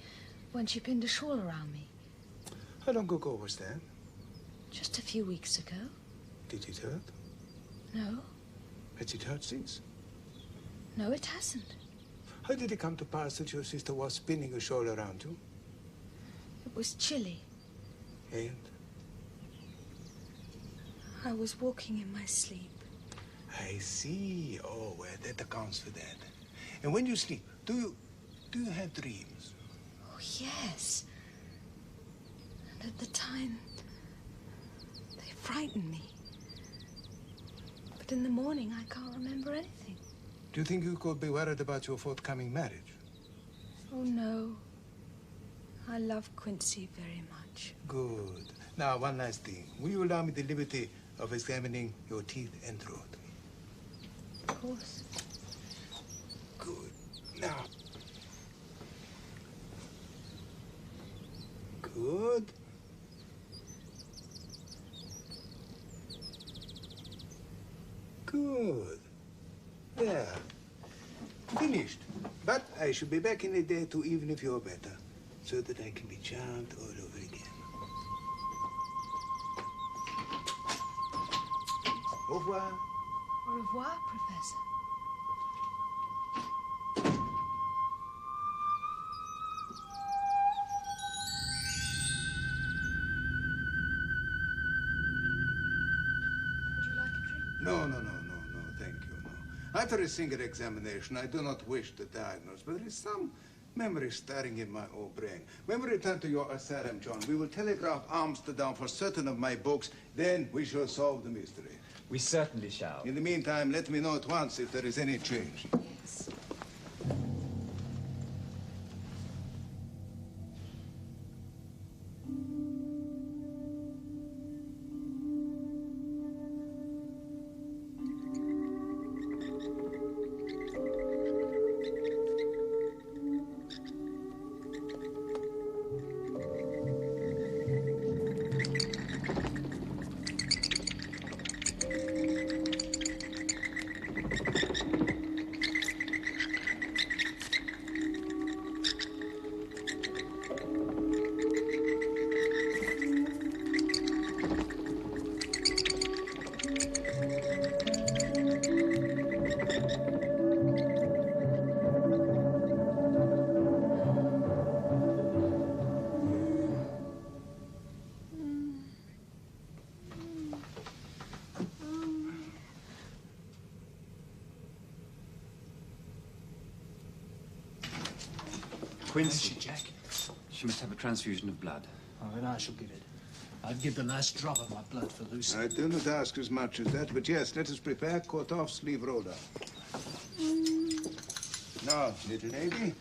when she pinned a shawl around me. How long ago was that? Just a few weeks ago. Did it hurt? No. Has it hurt since? No, it hasn't. How did it come to pass that your sister was spinning a shawl around you? It was chilly. And? I was walking in my sleep. I see. Oh, well, that accounts for that. And when you sleep, do you have dreams? Oh, yes. And at the time, they frightened me. But in the morning, I can't remember anything. Do you think you could be worried about your forthcoming marriage? Oh, no. I love Quincy very much. Good. Now, one last thing. Will you allow me the liberty of examining your teeth and throat? Of course. Good. Now. Good. Good. There. Finished. But I should be back in a day or two, even if you're better, so that I can be charmed all over again. Au revoir. Au revoir, Professor. Would you like a drink? No, thank you, no. After a single examination, I do not wish to diagnose, but there is some memory stirring in my old brain. When we return to your asylum, John, we will telegraph Amsterdam for certain of my books, then we shall solve the mystery. We certainly shall. In the meantime, let me know at once if there is any change. Yes. Quincy, Jack. She must have a transfusion of blood. Oh, then I shall give it. I'd give the last drop of my blood for Lucy. I do not ask as much as that, but yes, let us prepare. Cut off, sleeve roll down. Now, little lady,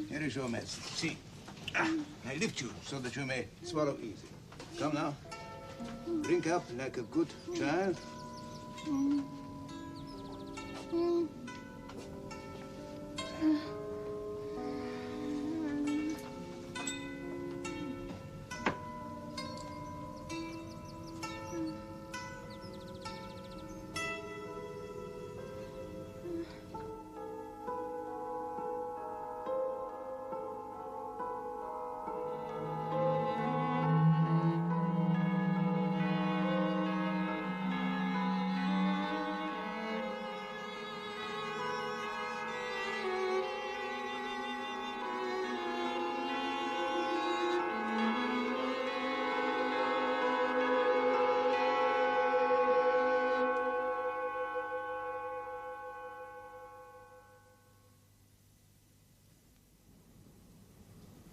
here is your medicine. See, I lift you so that you may swallow easy. Come now. Drink up like a good child.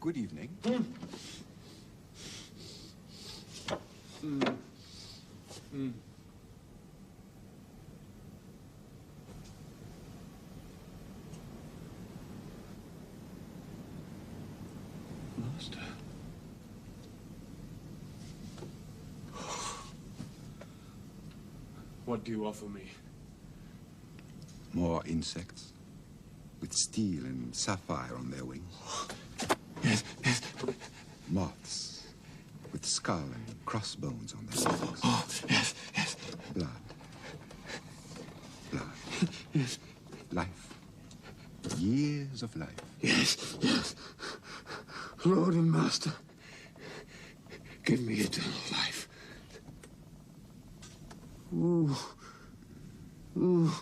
Good evening. Master. What do you offer me? More insects with steel and sapphire on their wings. Yes, yes. Moths with skull and crossbones on their legs. Oh, yes, yes. Blood. Blood. Yes. Life. Years of life. Yes, yes. Lord and Master, give me eternal life. Ooh. Ooh.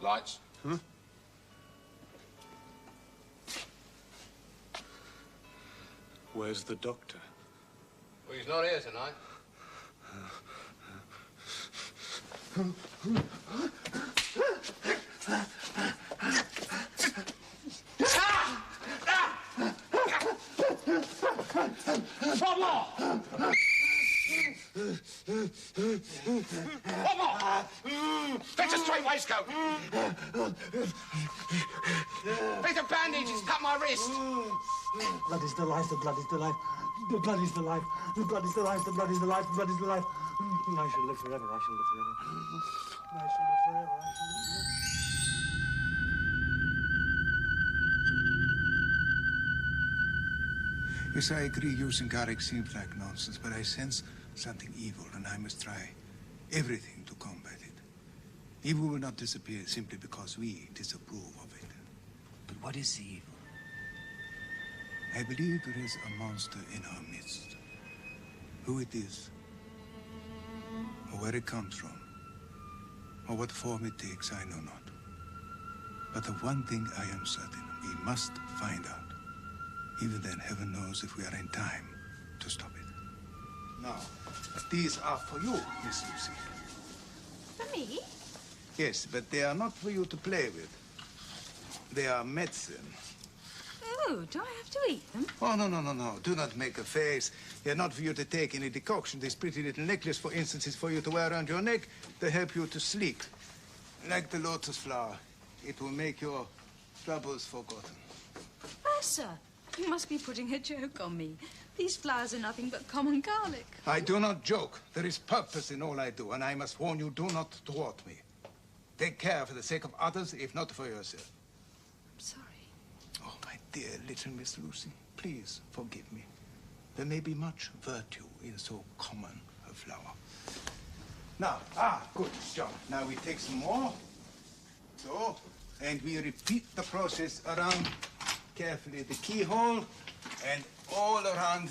Lights. Huh? Where's the doctor? Well, he's not here tonight. One more! One more! Fetch a straight waistcoat! Fetch a bandage, he's cut my wrist! Blood is the life, the blood is the life. The blood is the life, the blood is the life, the blood is the life, the blood is the life. I shall live forever, I shall live forever. I shall live forever, I shall live forever. Yes, I agree. Using Garrick seems like nonsense, but I sense something evil, and I must try everything to combat it. Evil will not disappear simply because we disapprove of it. But what is the evil? I believe there is a monster in our midst. Who it is, or where it comes from, or what form it takes, I know not. But of one thing I am certain, we must find out. Even then, heaven knows if we are in time to stop it. Now, these are for you, Miss Lucy. For me? Yes, but they are not for you to play with. They are medicine. Oh, do I have to eat them? Oh, no. Do not make a face. They're not for you to take any decoction. This pretty little necklace, for instance, is for you to wear around your neck to help you to sleep. Like the lotus flower. It will make your troubles forgotten. Bertha, you must be putting a joke on me. These flowers are nothing but common garlic. I do not joke. There is purpose in all I do, and I must warn you, do not thwart me. Take care for the sake of others, if not for yourself. I'm sorry. Oh, my dear little Miss Lucy, please forgive me. There may be much virtue in so common a flower. Now, good, John. Now we take some more. So, and we repeat the process around carefully the keyhole and all around,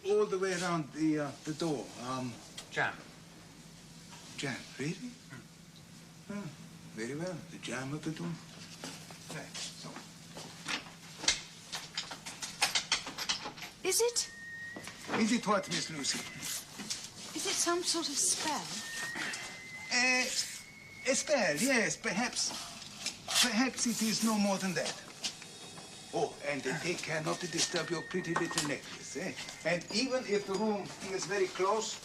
all the way around the door. Jam. Jam, really? Very well, the jam of the door. Right, so. Is it? Is it what, Miss Lucy? Is it some sort of spell? A spell, yes, perhaps. Perhaps it is no more than that. Oh, and take care not to disturb your pretty little necklace, eh? And even if the room feels very close,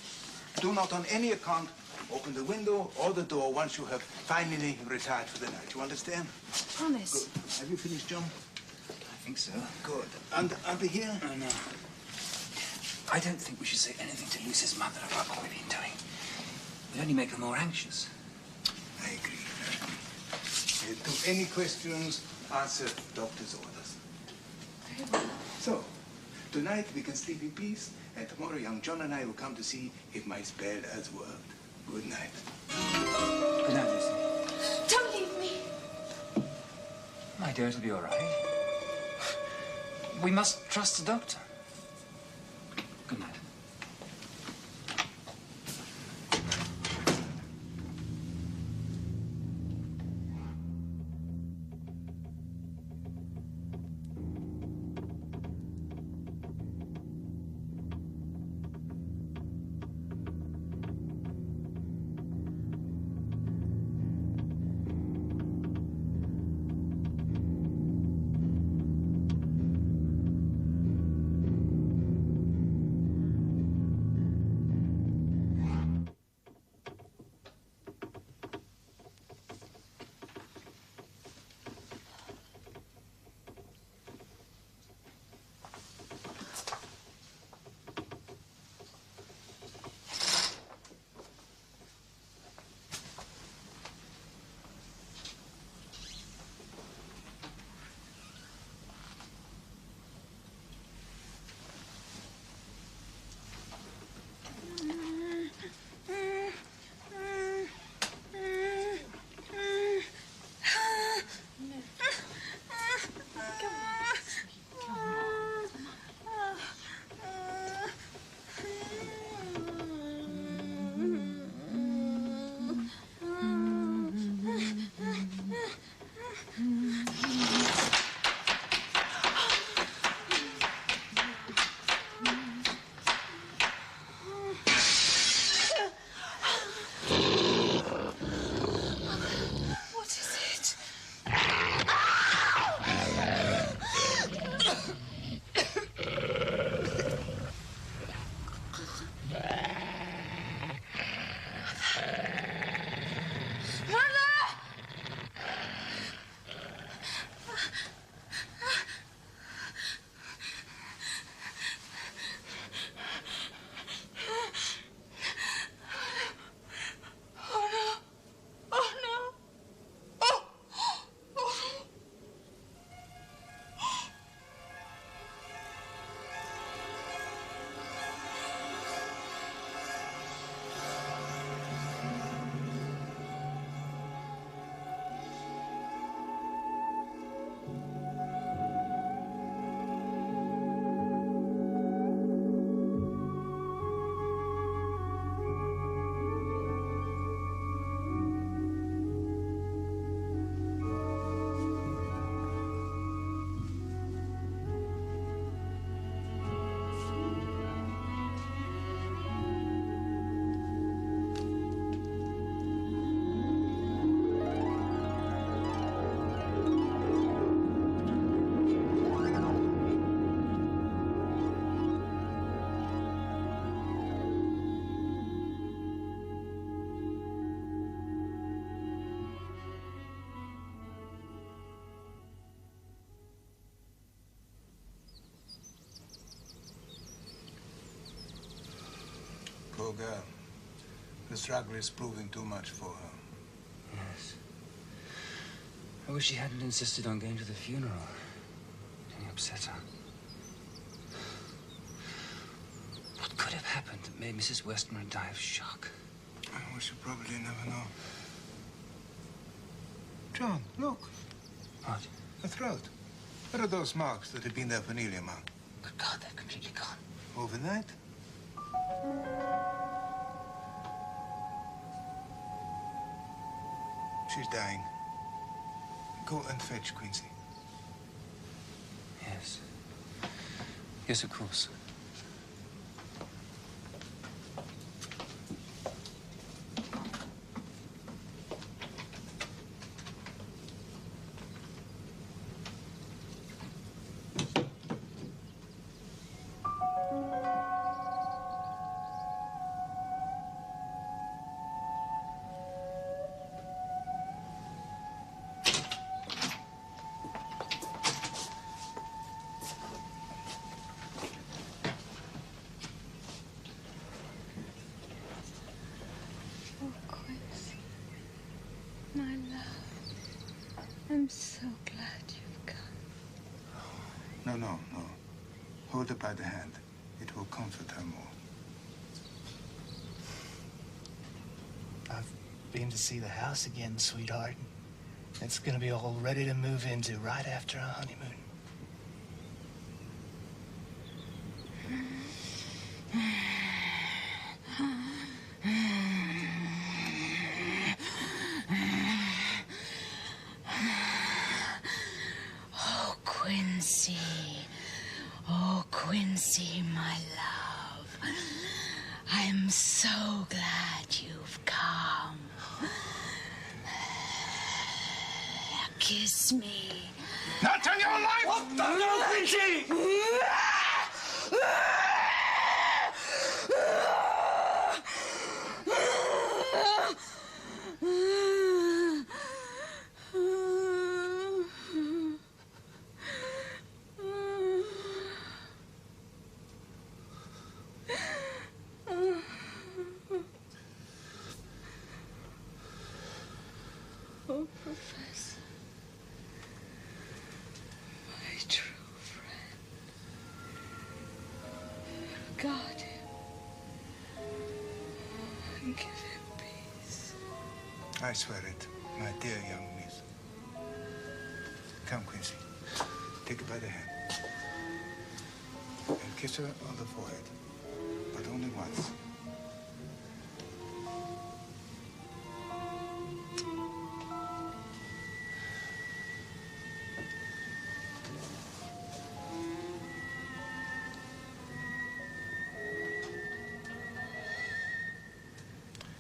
do not on any account open the window or the door once you have finally retired for the night. You understand? Promise. Good. Have you finished, John? I think so. Good. Under here? Oh, no. I don't think we should say anything to Lucy's mother about what we've been doing. It'll only make her more anxious. I agree. To any questions, answer doctor's orders. Very well. So, tonight we can sleep in peace, and tomorrow young John and I will come to see if my spell has worked. Good night. Good night, Lucy. Don't leave me. My dear, it'll be all right. We must trust the doctor. Good night. poor girl. The struggle is proving too much for her. Yes. I wish she hadn't insisted on going to the funeral. It upset her. What could have happened that made Mrs. Westmore die of shock? We shall probably never know. John, look. What? The throat. What are those marks that have been there for nearly a month? Good God, they're completely gone. Overnight? She's dying. Go and fetch Quincy. Yes. Yes, of course. My love, I'm so glad you've come. No, no, no. Hold her by the hand. It will comfort her more. I've been to see the house again, sweetheart. It's gonna be all ready to move into right after our honeymoon. Oh, Quincy. Oh, Quincy, my love. I'm so glad you've come. Kiss me. Not on your life! What the hell, Quincy? Oh, Professor. My true friend. Guard him. And give him peace. I swear it, my dear young miss. Come, Quincy. Take her by the hand. And kiss her on the forehead. But only once.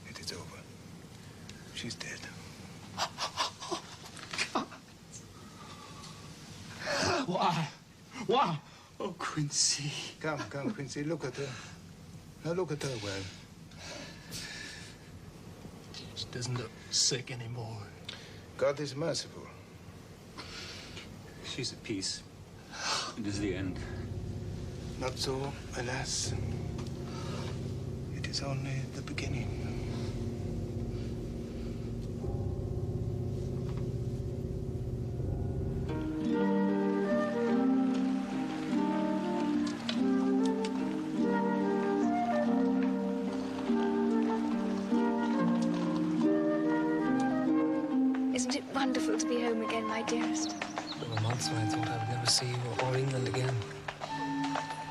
It is over. She's dead. Why? Why? Oh, Quincy. Come, Quincy. Look at her. Now look at her well. She doesn't look sick anymore. God is merciful. She's at peace. It is the end. Not so, alas. It is only the beginning. Isn't it wonderful to be home again, my dearest? There were months when I thought I would never see you or England again.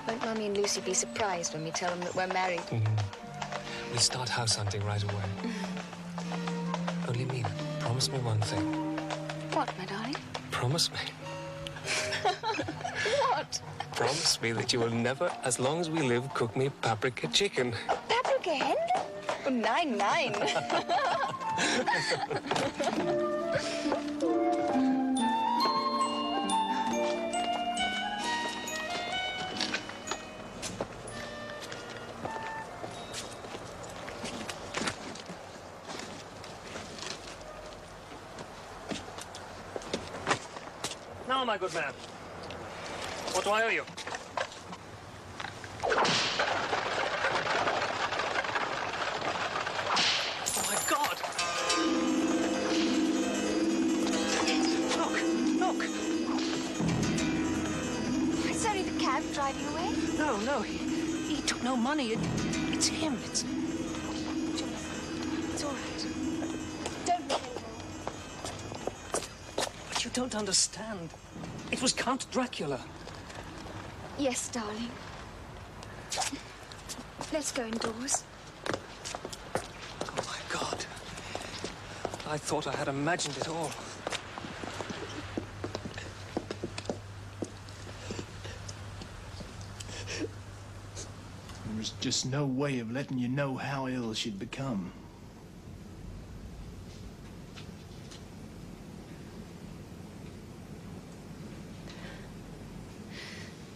Won't Mummy and Lucy be surprised when we tell them that we're married? We'll start house hunting right away. Only mean it. Promise me one thing. What, my darling? Promise me. What? Promise me that you will never, as long as we live, cook me paprika chicken. Paprika hen? Oh, 9-9. Now, my good man, what do I owe you? driving away? No, no, he took no money. It's him. It's all right. Don't look anymore. But you don't understand. It was Count Dracula. Yes, darling. Let's go indoors. Oh, my God. I thought I had imagined it all. There was just no way of letting you know how ill she'd become.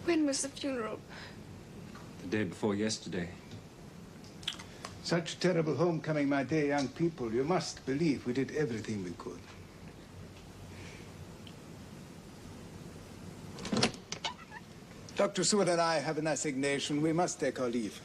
When was the funeral? The day before yesterday. Such a terrible homecoming, my dear young people. You must believe we did everything we could. Dr. Seward and I have an assignation. We must take our leave.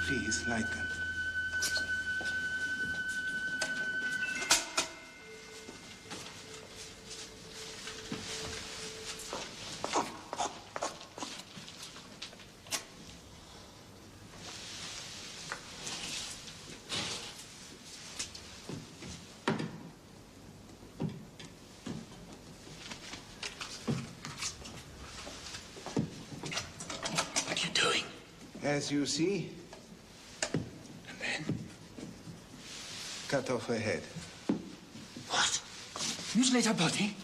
Please, light them. What are you doing? As you see, cut off her head. What? Mutilate her body?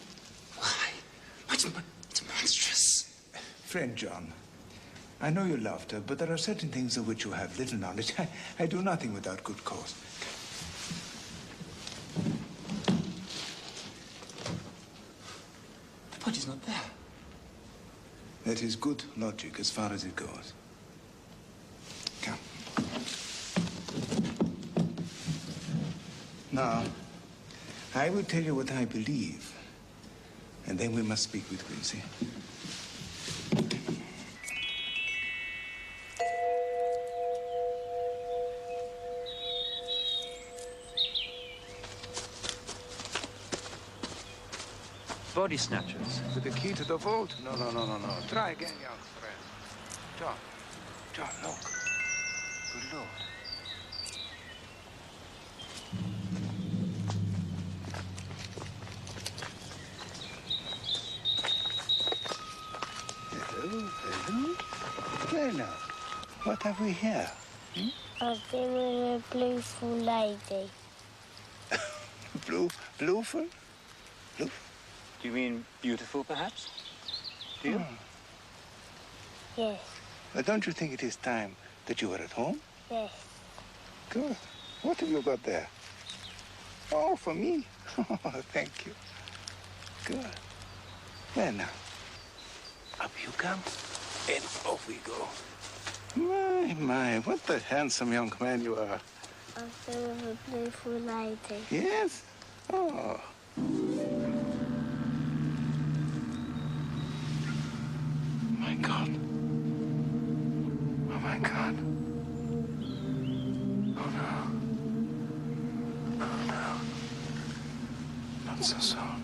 Why? It's monstrous. Friend John, I know you loved her, but there are certain things of which you have little knowledge. I do nothing without good cause. The body's not there. That is good logic as far as it goes. Come. Now, I will tell you what I believe, and then we must speak with Quincy. Body snatchers. With the key to the vault? No. Try again, young friend. John, look. Good Lord. Hello. Well now, what have we here? A very beautiful lady. Blueful? Do you mean beautiful, perhaps? Do you? Yes. But don't you think it is time that you were at home? Yes. Good. What have you got there? Oh, for me? Oh, thank you. Good. Well now, up you come, and off we go. My, what a handsome young man you are. A very beautiful lady. Yes? Oh. My God. Oh, my God. Oh, no. Oh, no. Not so soon.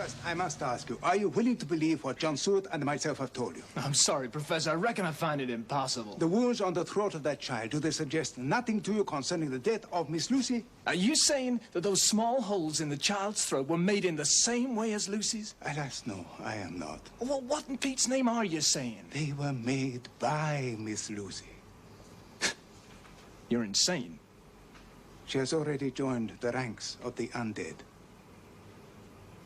First, I must ask you, are you willing to believe what John Stewart and myself have told you? I'm sorry, Professor. I reckon I find it impossible. The wounds on the throat of that child, do they suggest nothing to you concerning the death of Miss Lucy? Are you saying that those small holes in the child's throat were made in the same way as Lucy's? Alas, no, I am not. Well, what in Pete's name are you saying? They were made by Miss Lucy. You're insane. She has already joined the ranks of the undead.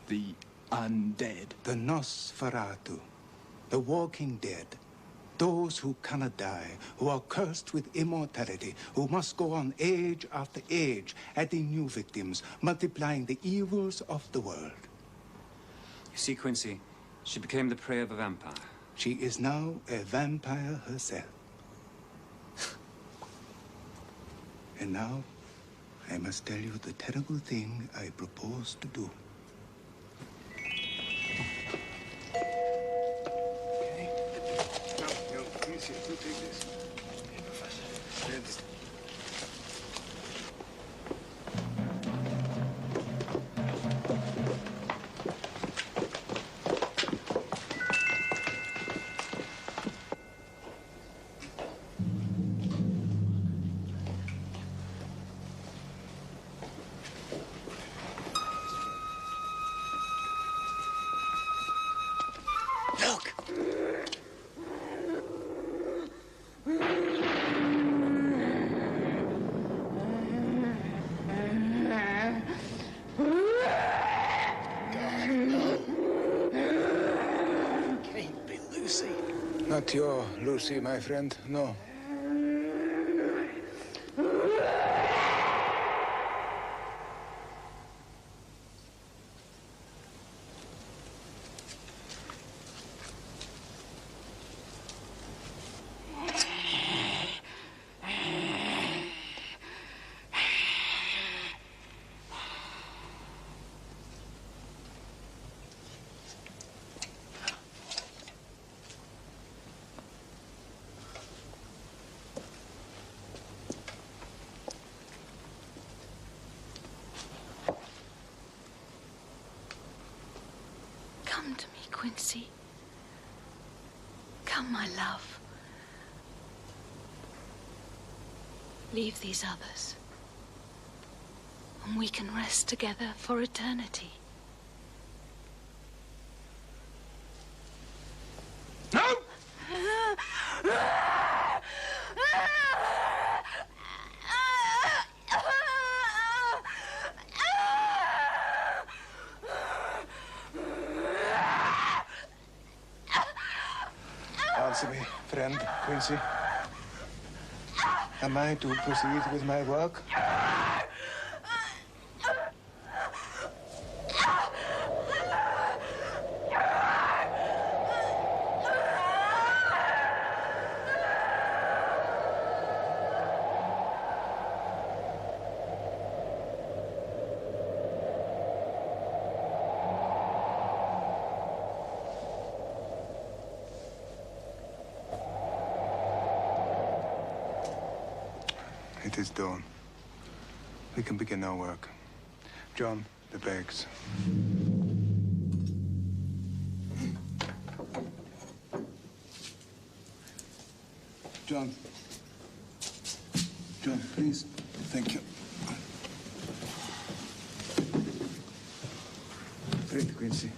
The undead? The Nosferatu. The walking dead. Those who cannot die, who are cursed with immortality, who must go on age after age, adding new victims, multiplying the evils of the world. You see, Quincy, she became the prey of a vampire. She is now a vampire herself. And now, I must tell you the terrible thing I propose to do. Okay. No, please, you take this. Okay, Professor. Let's... Not your Lucy, my friend, no. Come to me, Quincy. Come, my love. Leave these others, and we can rest together for eternity. No! Answer me, friend, Quincy. Am I to proceed with my work? It is dawn. We can begin our work. John, the bags. John. John, please. Thank you. Friend Quincy,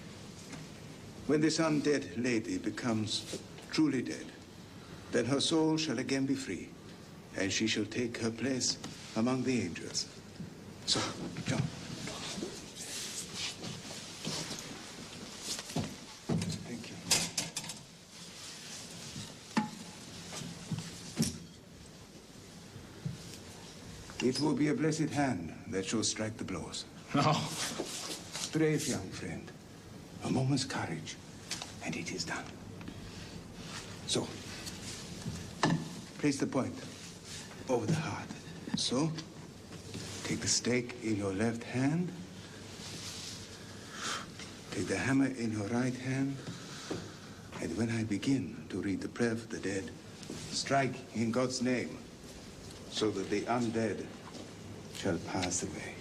when this undead lady becomes truly dead, then her soul shall again be free, and she shall take her place among the angels. So, John. Thank you. It will be a blessed hand that shall strike the blows. No. Brave young friend. A moment's courage, and it is done. So, place the point over the heart. So, take the stake in your left hand. Take the hammer in your right hand. And when I begin to read the prayer for the dead, strike in God's name, so that the undead shall pass away.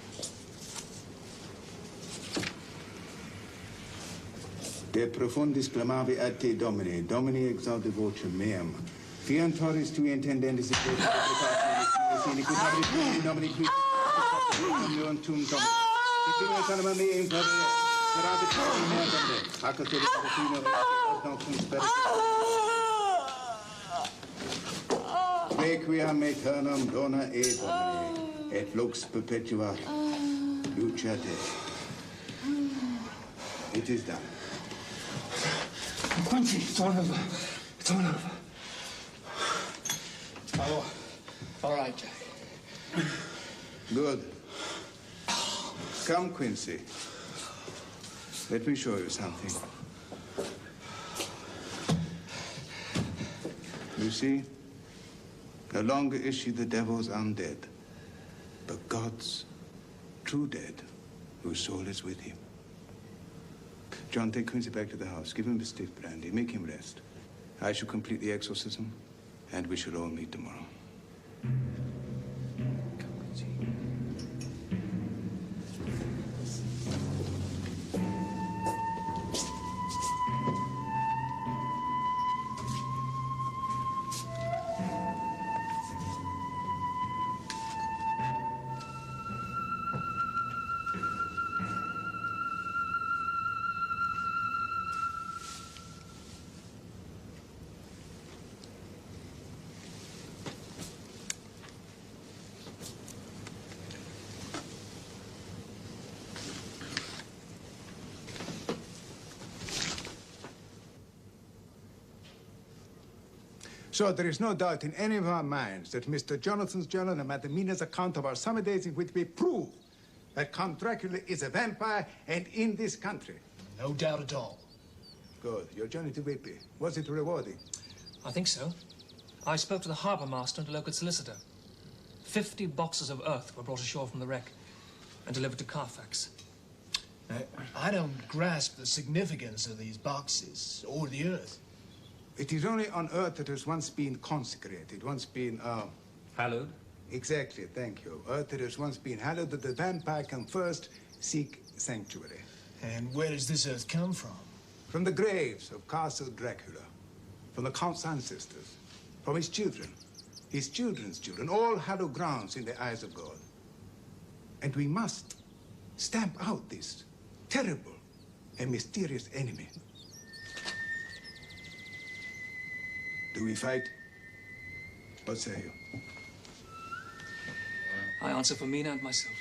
De profundis clamavi ad te, Domine, Domini exaudi vocem meam. Fiantoris tui intendendis et Domini qui omnium tum Domine. Sicumus anima mea in favore, peravit Domine mea Domine, acatore Palatino, ordinum cum speritus. Requiem aeternam dona e Domine, et lux perpetua lucia Dei. It is done. Quincy, it's all over. It's all over. Oh, all right, Jack. Good. Come, Quincy. Let me show you something. You see, no longer is she the devil's undead, but God's true dead, whose soul is with him. John, take Quincy back to the house. Give him the stiff brandy. Make him rest. I shall complete the exorcism, and we shall all meet tomorrow. So there is no doubt in any of our minds that Mr. Jonathan's journal and Madam Mina's account of our summer days in Whitby prove that Count Dracula is a vampire and in this country. No doubt at all. Good. Your journey to Whitby, was it rewarding? I think so. I spoke to the harbour master and a local solicitor. 50 boxes of earth were brought ashore from the wreck and delivered to Carfax. I don't grasp the significance of these boxes or the earth. It is only on earth that has once been consecrated, once been, hallowed? Exactly, thank you. Earth that has once been hallowed, that the vampire can first seek sanctuary. And where does this earth come from? From the graves of Castle Dracula, from the Count's ancestors, from his children, his children's children, all hallowed grounds in the eyes of God. And we must stamp out this terrible and mysterious enemy. Do we fight? What say you? I answer for Mina and myself.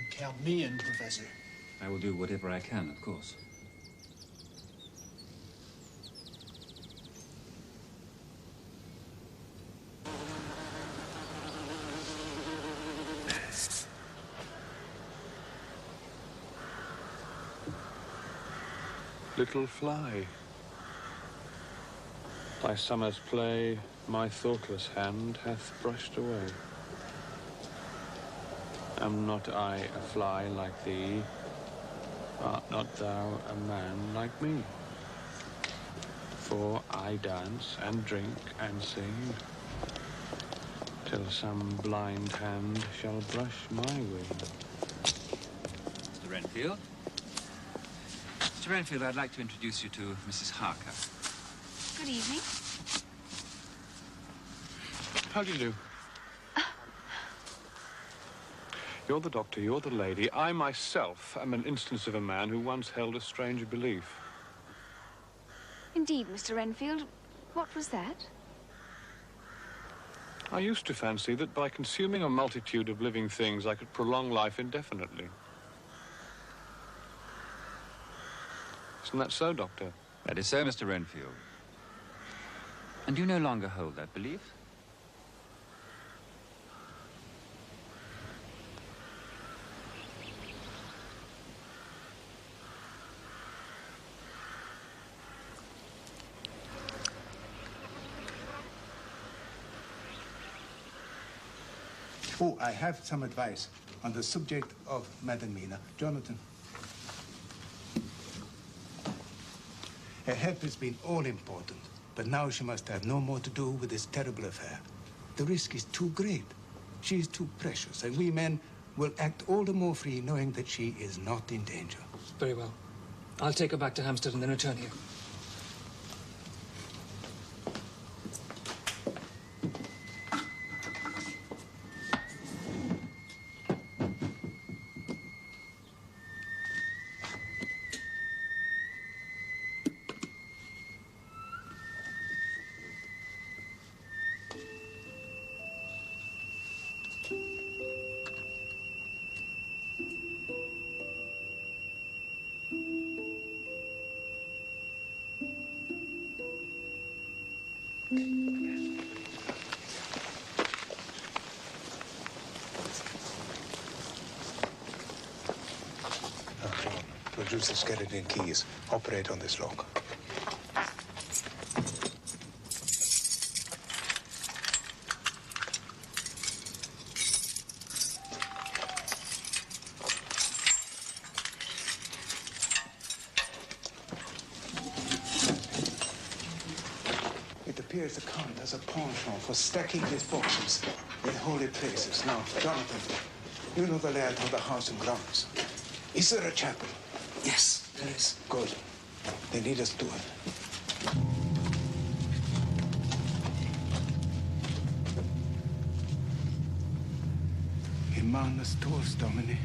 Count me in, Professor. I will do whatever I can, of course. Little fly, thy summer's play my thoughtless hand hath brushed away. Am not I a fly like thee? Art not thou a man like me? For I dance and drink and sing till some blind hand shall brush my wing. Mr. Renfield? Mr. Renfield, I'd like to introduce you to Mrs. Harker. Good evening. How do you do? You're the doctor, you're the lady. I myself am an instance of a man who once held a strange belief. Indeed, Mr. Renfield. What was that? I used to fancy that by consuming a multitude of living things, I could prolong life indefinitely. Isn't that so, Doctor? That is so, Mr. Renfield. And you no longer hold that belief? Oh, I have some advice on the subject of Madam Mina. Jonathan. Her health has been all important, but now she must have no more to do with this terrible affair. The risk is too great. She is too precious, and we men will act all the more free knowing that she is not in danger. Very well. I'll take her back to Hampstead and then return here. Produce the skeleton keys. Operate on this lock. It appears the Count has a penchant for stacking his boxes in holy places. Now, Jonathan, you know the layout of the house and grounds. Is there a chapel? Yes, there is. Good. They lead us to it. Immanus tuus, Domine.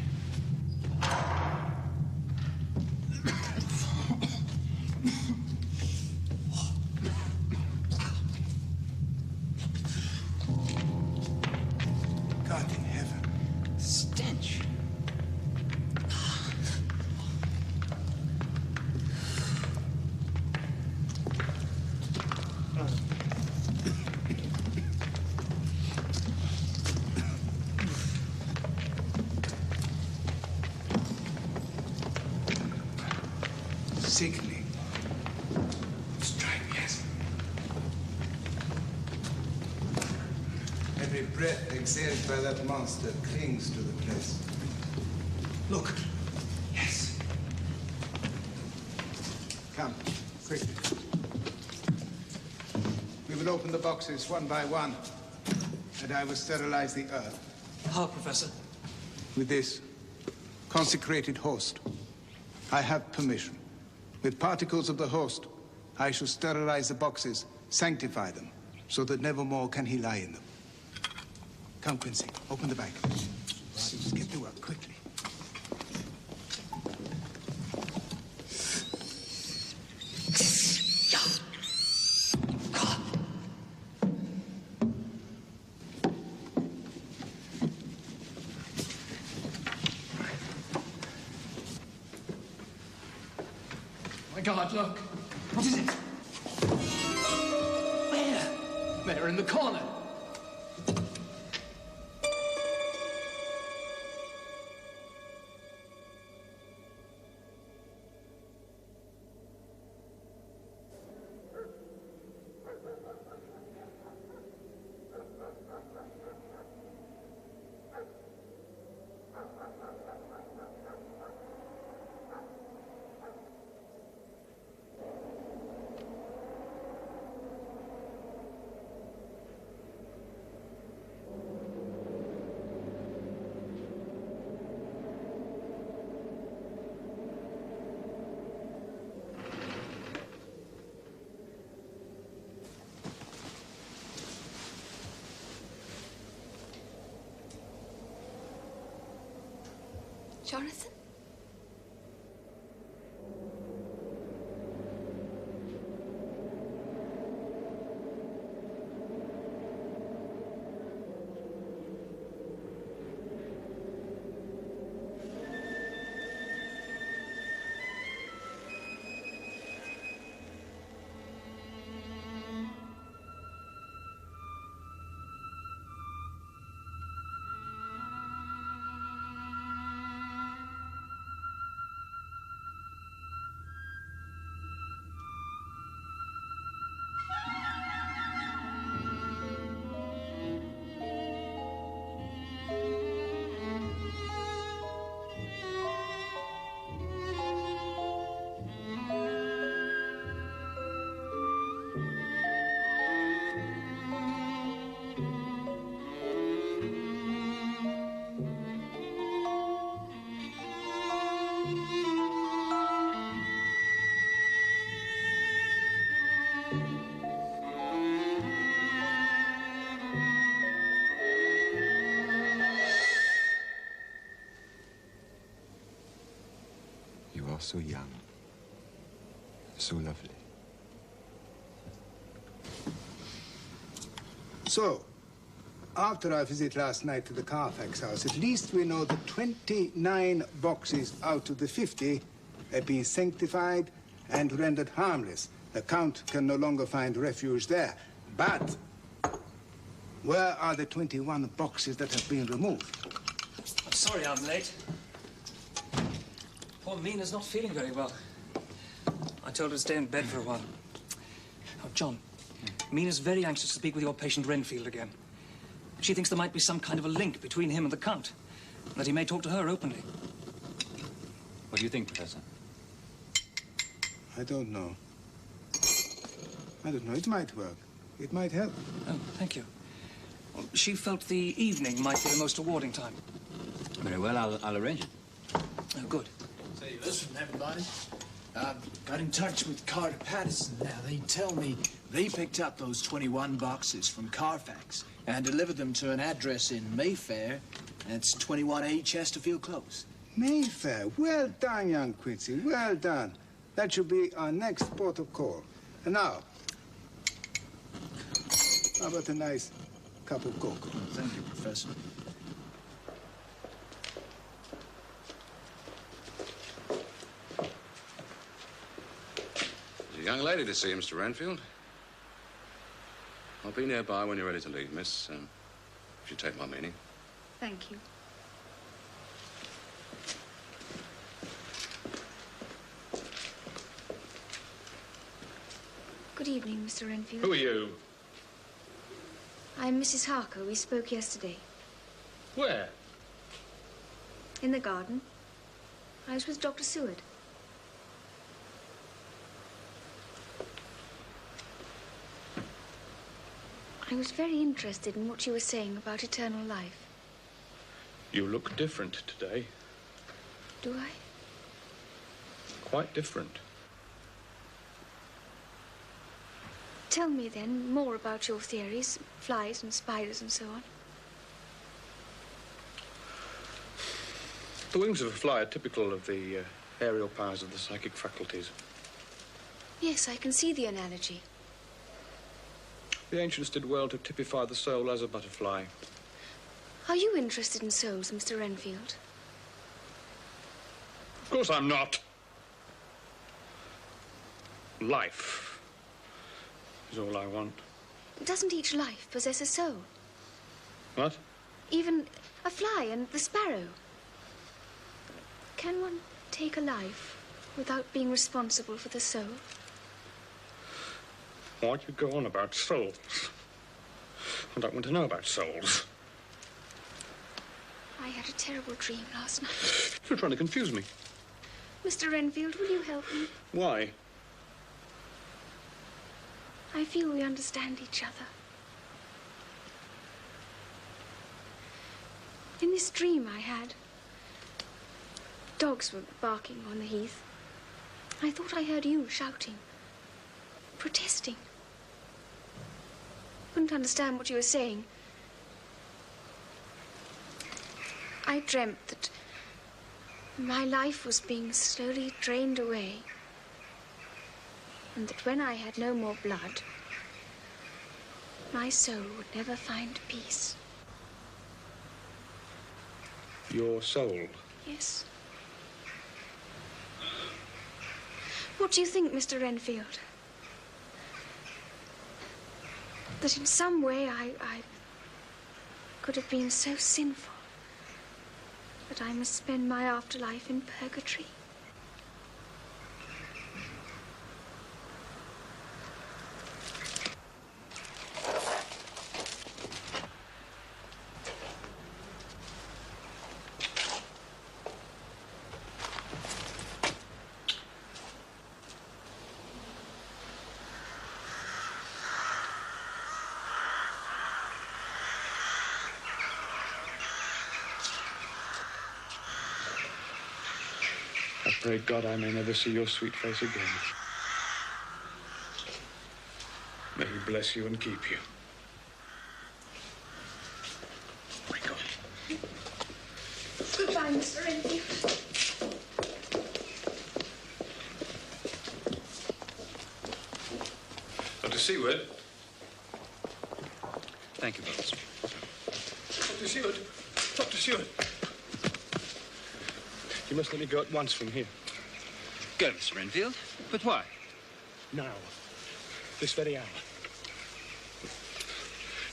God in heaven. Stench. Sickening. Strike, yes. Every breath exhaled by that monster clings to the place. Look. Yes. Come, quickly. We will open the boxes one by one, and I will sterilize the earth. How, Professor? With this consecrated host, I have permission. With particles of the host, I shall sterilize the boxes, sanctify them, so that never more can he lie in them. Come, Quincy, open the bag. Right. Get to work, quickly. My God, look. What is it? Where? There, in the corner. Jonathan? so young, so lovely. So, after our visit last night to the Carfax house, at least we know that 29 boxes out of the 50 have been sanctified and rendered harmless. The Count can no longer find refuge there. But where are the 21 boxes that have been removed? I'm sorry I'm late. Poor Mina's not feeling very well. I told her to stay in bed for a while. Oh, John, Mina's very anxious to speak with your patient Renfield again. She thinks there might be some kind of a link between him and the Count, and that he may talk to her openly. What do you think, Professor? I don't know. I don't know. It might work. It might help. Oh, thank you. Well, she felt the evening might be the most rewarding time. Very well, I'll arrange it. Oh, good. Say, listen, everybody. I've got in touch with Carter Patterson now. They tell me they picked up those 21 boxes from Carfax and delivered them to an address in Mayfair. That's 21A Chesterfield Close. Mayfair. Well done, young Quincy. Well done. That should be our next port of call. And now, how about a nice cup of cocoa? Thank you, Professor. There's a young lady to see, Mr. Renfield. I'll be nearby when you're ready to leave, miss, if you take my meaning. Thank you. Good evening, Mr. Renfield. Who are you? I'm Mrs. Harker. We spoke yesterday. Where? In the garden. I was with Dr. Seward. I was very interested in what you were saying about eternal life. You look different today. Do I? Quite different. Tell me, then, more about your theories, flies and spiders and so on. The wings of a fly are typical of the aerial powers of the psychic faculties. Yes, I can see the analogy. The ancients did well to typify the soul as a butterfly. Are you interested in souls, Mr. Renfield? Of course I'm not. Life is all I want. Doesn't each life possess a soul? What? Even a fly and the sparrow. Can one take a life without being responsible for the soul? Why do you go on about souls? I don't want to know about souls. I had a terrible dream last night. You're trying to confuse me. Mr. Renfield, will you help me? Why? I feel we understand each other. In this dream I had, dogs were barking on the heath. I thought I heard you shouting, protesting. Couldn't understand what you were saying. I dreamt that my life was being slowly drained away, and that when I had no more blood, my soul would never find peace. Your soul? Yes. What do you think, Mr. Renfield? That in some way I could have been so sinful that I must spend my afterlife in purgatory? I pray God I may never see your sweet face again. May he bless you and keep you. Goodbye, Mr. Renfield. Seward. Thank you, Bowles. Dr. Seward. Dr. Seward. You must let me go at once from here. Go, Mr. Renfield. But why? Now. This very hour.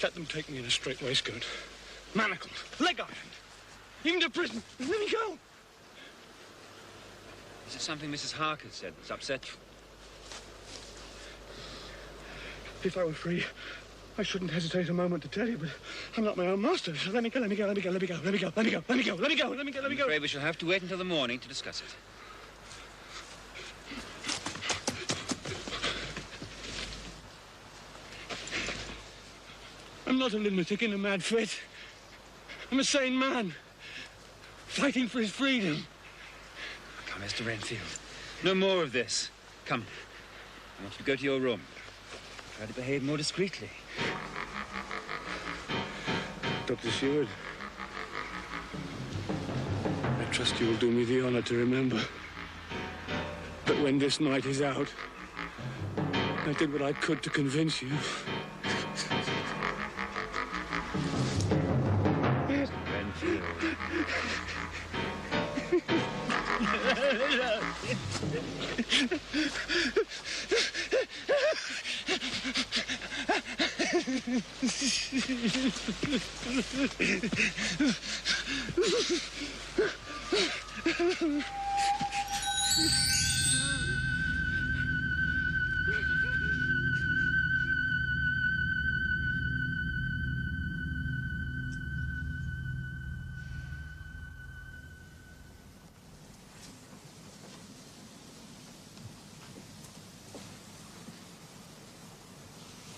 Let them take me in a straight waistcoat. Manacled. Leg ironed. Even to prison. And let me go. Is there something Mrs. Harker said that's upset you? If I were free, I shouldn't hesitate a moment to tell you, but I'm not my own master. So let me go, let me go, let me go, let me go, let me go, let me go, let me go, let me go, let me go, let me go. I'm afraid we shall have to wait until the morning to discuss it. I'm not a lunatic in a mad fit. I'm a sane man, fighting for his freedom. Come, Mr. Renfield. No more of this. Come. I want you to go to your room. Try to behave more discreetly. Dr. Seward, I trust you will do me the honor to remember that when this night is out, I did what I could to convince you. Renfield.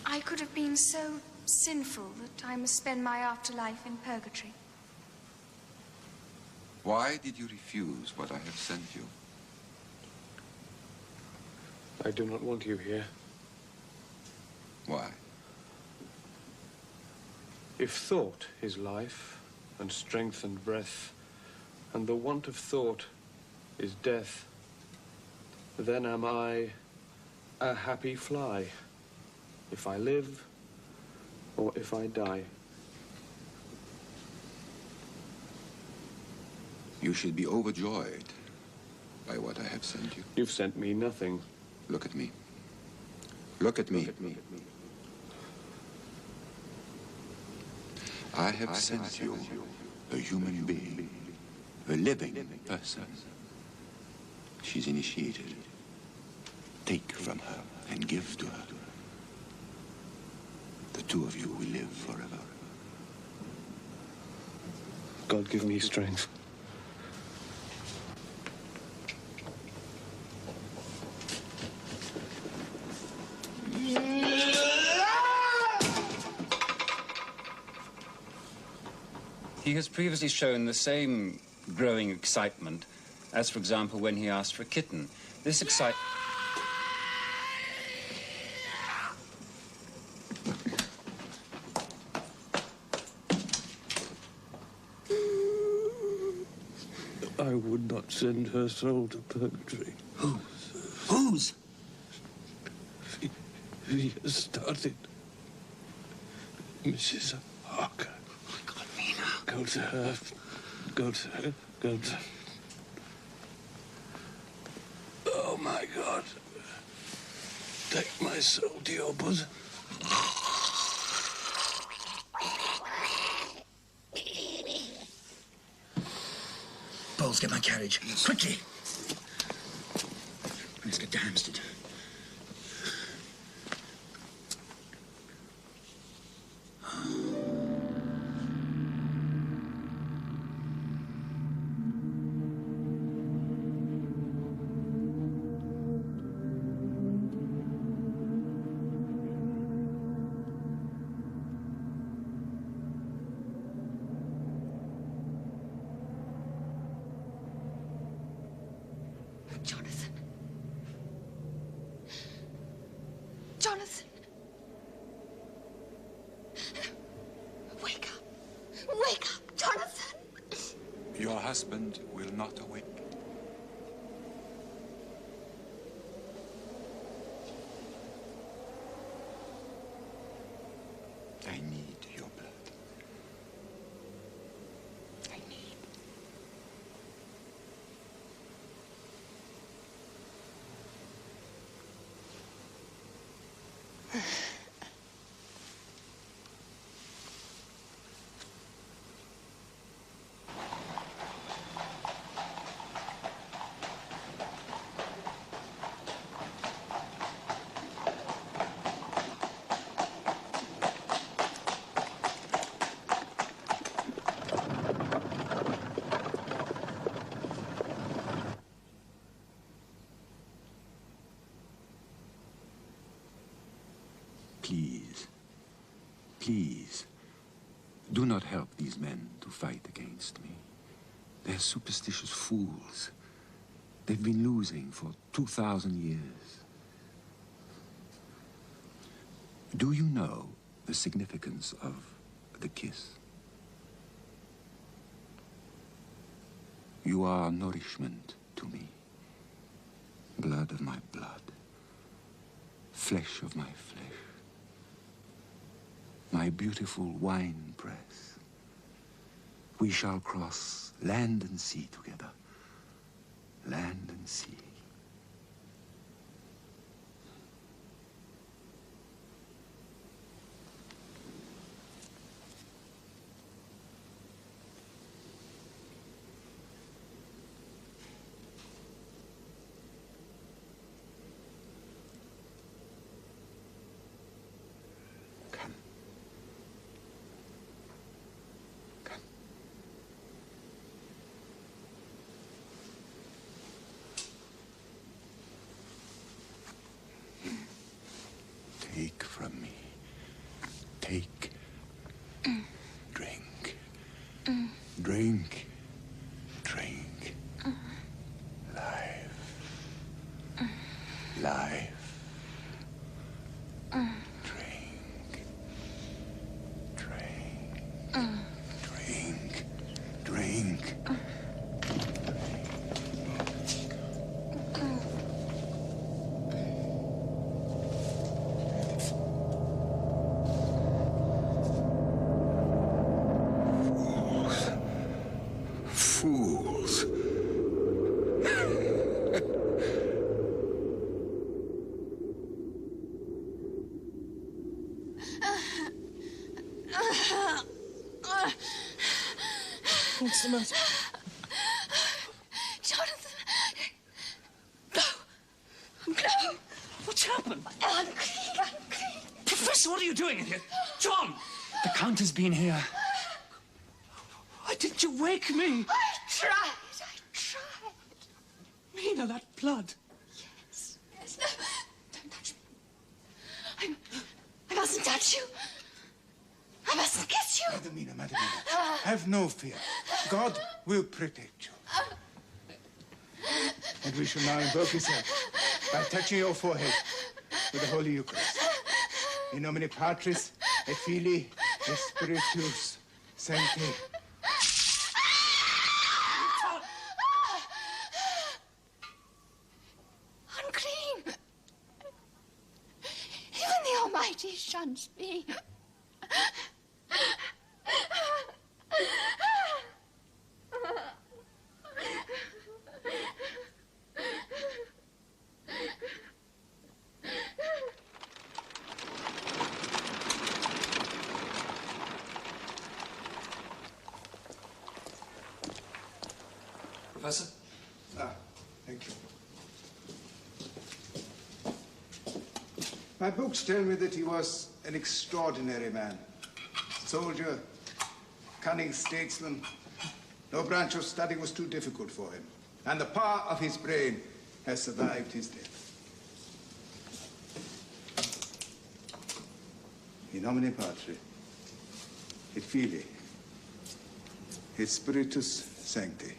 I could have been so sinful that I must spend my afterlife in purgatory. Why did you refuse what I have sent you? I do not want you here. Why? If thought is life, and strength and breath, and the want of thought is death, then am I a happy fly, if I live or if I die. You should be overjoyed by what I have sent you. You've sent me nothing. Look at me. Look at me. Look at me. I have sent you a human being, a living person. She's initiated. Take from her and give to her. The two of you will live forever. God give me strength. He has previously shown the same growing excitement as, for example, when he asked for a kitten. This excitement... I would not send her soul to purgatory. Whose? She has started. Mrs. Harker. Oh, my God, Mina. Go to her. Go to her. Go to... Oh, my God. Take my soul to your bosom. Bowles, get my carriage. Quickly. Let's get to Hampstead. Jonathan. Jonathan. Wake up. Wake up, Jonathan. Your husband will not awake. please, please, do not help these men to fight against me. They're superstitious fools. They've been losing for 2,000 years. Do you know the significance of the kiss? You are nourishment to me, blood of my blood, flesh of my flesh, my beautiful wine press. We shall cross land and sea together, land and sea. Take from me. Take. Drink. Drink. Drink. Life. Life. Drink. Drink. Drink. Drink. Fools. What's the matter? Jonathan! No! I'm clean. What's happened? I'm clean. Professor, what are you doing in here? John! The Count has been here. Why didn't you wake me? I tried. Mina, that blood. Yes. No, don't touch me. I mustn't touch you. I mustn't kiss you. Madamina, Madamina, have no fear. God will protect you. And we shall now invoke his help by touching your forehead with the Holy Eucharist. In nomine Patris, et Filii, et Spiritus Sancti. Unclean. Even the Almighty shuns me. Professor? Thank you. My books tell me that he was an extraordinary man. Soldier, cunning statesman. No branch of study was too difficult for him. And the power of his brain has survived his death. In nomine Patri, et Filii, et Spiritus Sancti.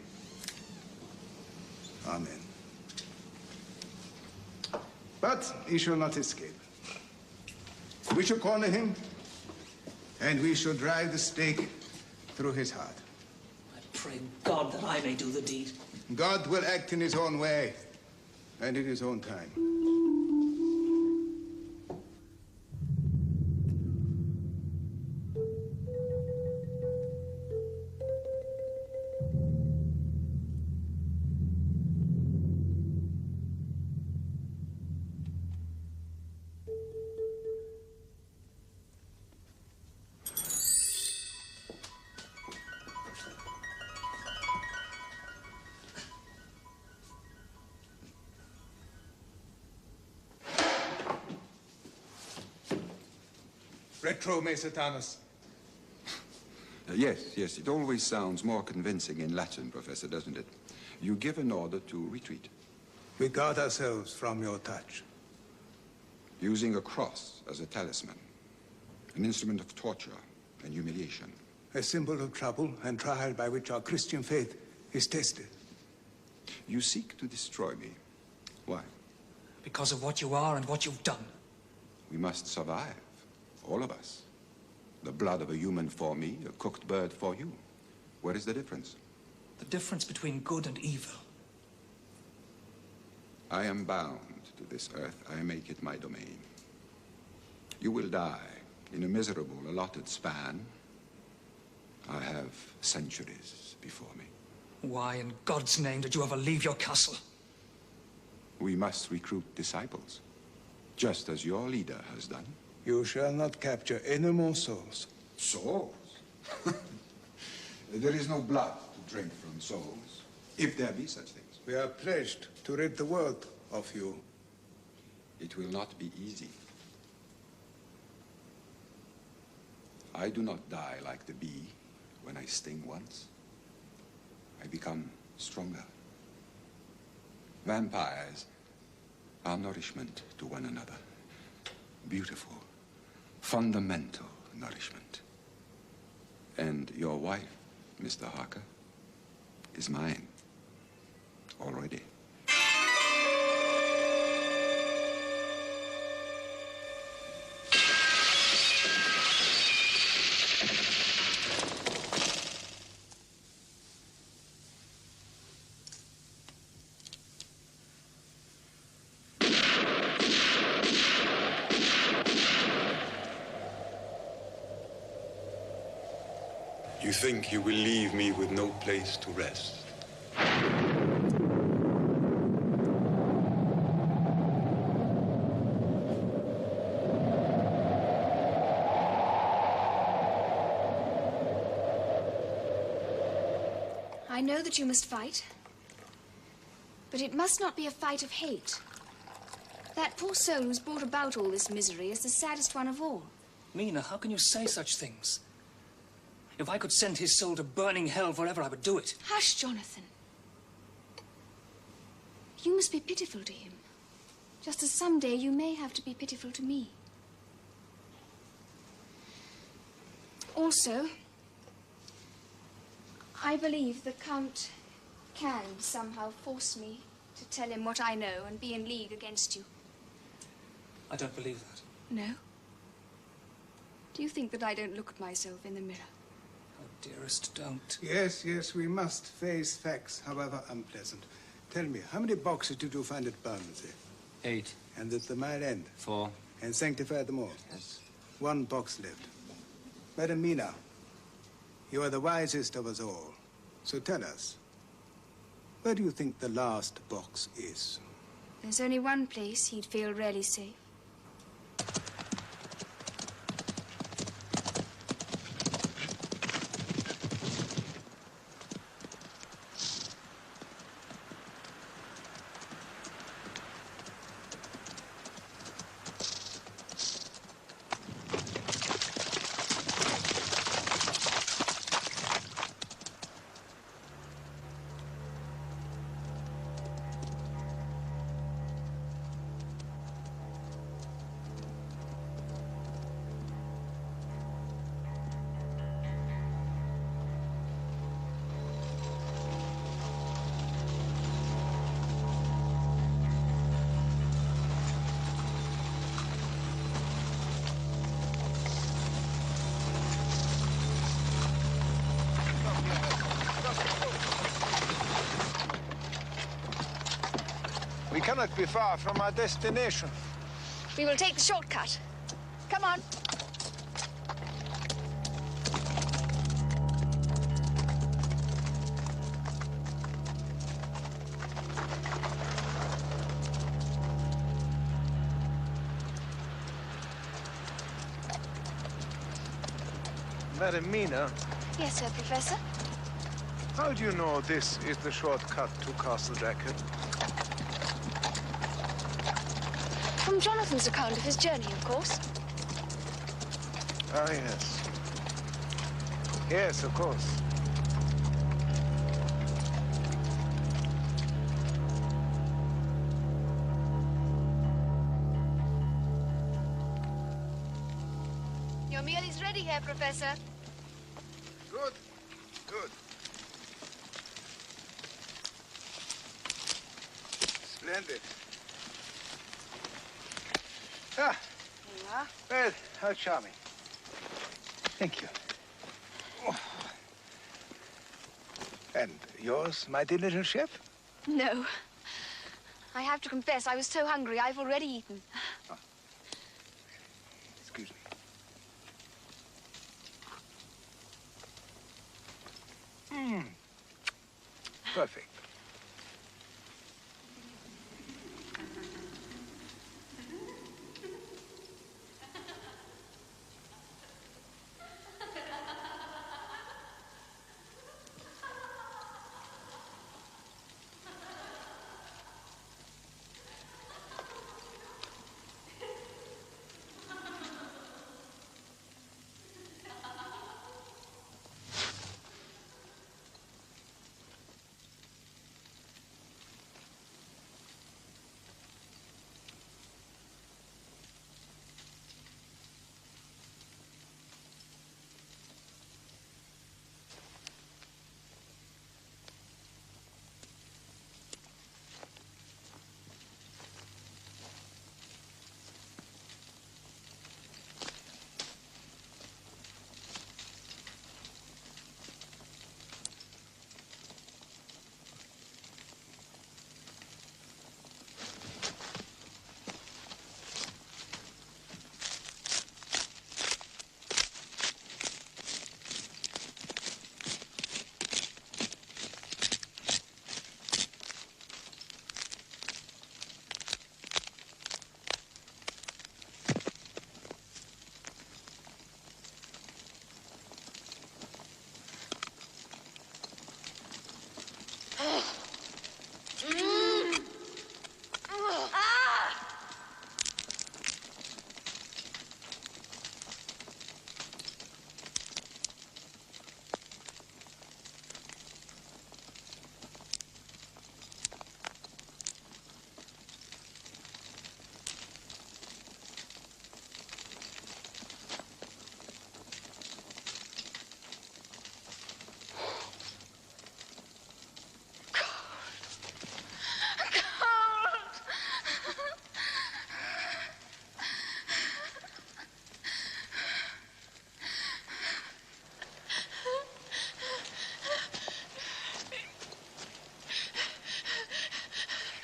Amen. But he shall not escape. We shall corner him, and we shall drive the stake through his heart. I pray God that I may do the deed. God will act in his own way, and in his own time. Retro me Satanus. Yes, it always sounds more convincing in Latin, Professor, doesn't it? You give an order to retreat. We guard ourselves from your touch. using a cross as a talisman, an instrument of torture and humiliation. A symbol of trouble and trial by which our Christian faith is tested. You seek to destroy me. Why? Because of what you are and what you've done. We must survive, all of us. The blood of a human for me, a cooked bird for you. Where is the difference? The difference between good and evil. I am bound to this earth. I make it my domain. You will die in a miserable, allotted span. I have centuries before me. Why in God's name did you ever leave your castle? We must recruit disciples, just as your leader has done. You shall not capture any more souls. Souls? There is no blood to drink from souls, if there be such things. We are pledged to rid the world of you. It will not be easy. I do not die like the bee when I sting once. I become stronger. Vampires are nourishment to one another. Beautiful, fundamental nourishment. And your wife, Mr. Harker, is mine already. You think you will leave me with no place to rest? I know that you must fight, but it must not be a fight of hate. That poor soul who's brought about all this misery is the saddest one of all. Mina, how can you say such things? If I could send his soul to burning hell forever, I would do it. Hush, Jonathan. You must be pitiful to him, just as someday you may have to be pitiful to me. Also, I believe the Count can somehow force me to tell him what I know and be in league against you. I don't believe that. No? Do you think that I don't look at myself in the mirror? Oh, dearest, don't. Yes, yes, we must face facts, however unpleasant. Tell me, how many boxes did you find at Bermondsey? 8. And at the Mile End? 4. And sanctified them all? Yes. 1 box left. Madam Mina, you are the wisest of us all. So tell us, where do you think the last box is? There's only one place he'd feel really safe. We cannot be far from our destination. We will take the shortcut. Come on. Madam Mina, Yes, sir, Professor. how do you know this is the shortcut to Castle Dracula? From Jonathan's account of his journey, of course. Ah, yes. Yes, of course. Your meal is ready, Herr Professor. Good. Good. Splendid. Ah. Here you are. Well, how charming. Thank you. Oh. And yours, my dear little chef? No. I have to confess, I was so hungry, I've already eaten. Oh. Excuse me. Perfect.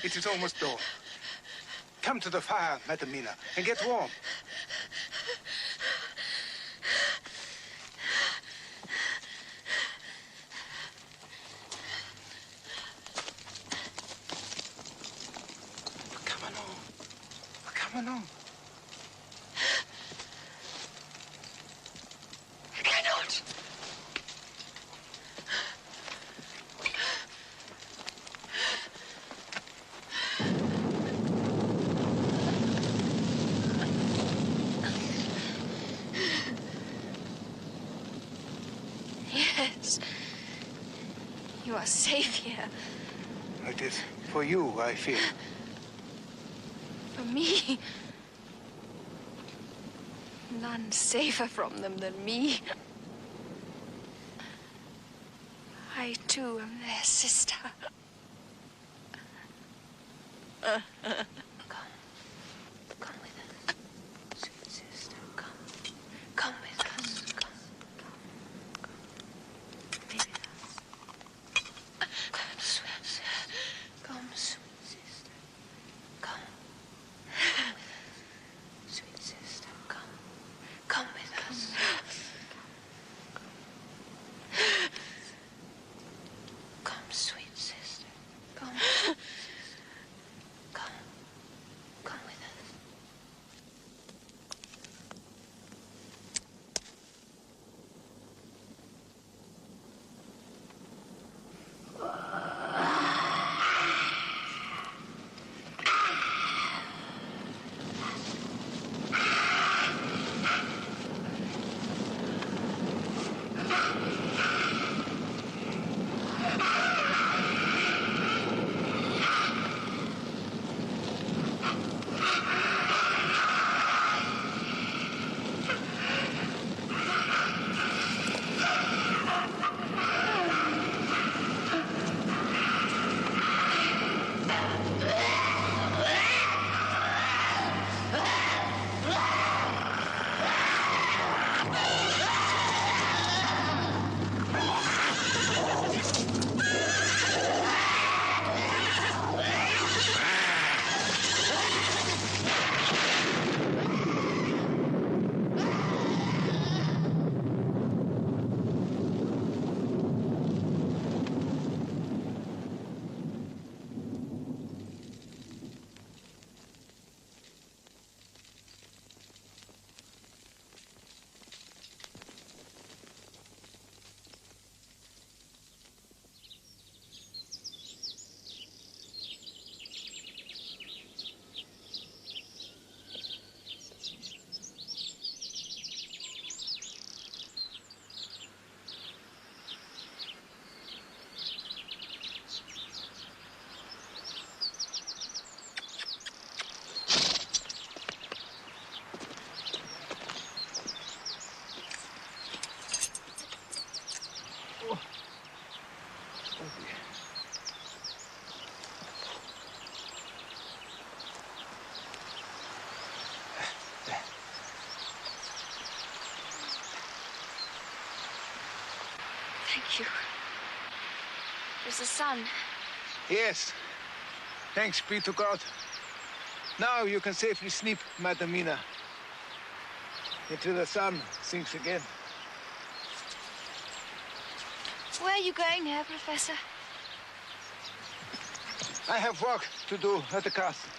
It is almost dawn. Come to the fire, Madam Mina, and get warm. Come along. Come along. I cannot. Yes. You are safe here. It is for you, I fear. For me. None safer from them than me. I, too, am their sister. Come. Come with us. Sweet sister, come. Come with us. Come. Be with us. Come, sweet sister. Come, sweet sister. Come. Come with us. Sweet sister, come. Come with us. Come, sweet sister. Come. Come. Come with us. Thank you. It was the sun. Yes. Thanks be to God. Now you can safely sleep, Madam Mina. Until the sun sinks again. Where are you going, Herr Professor? I have work to do at the castle.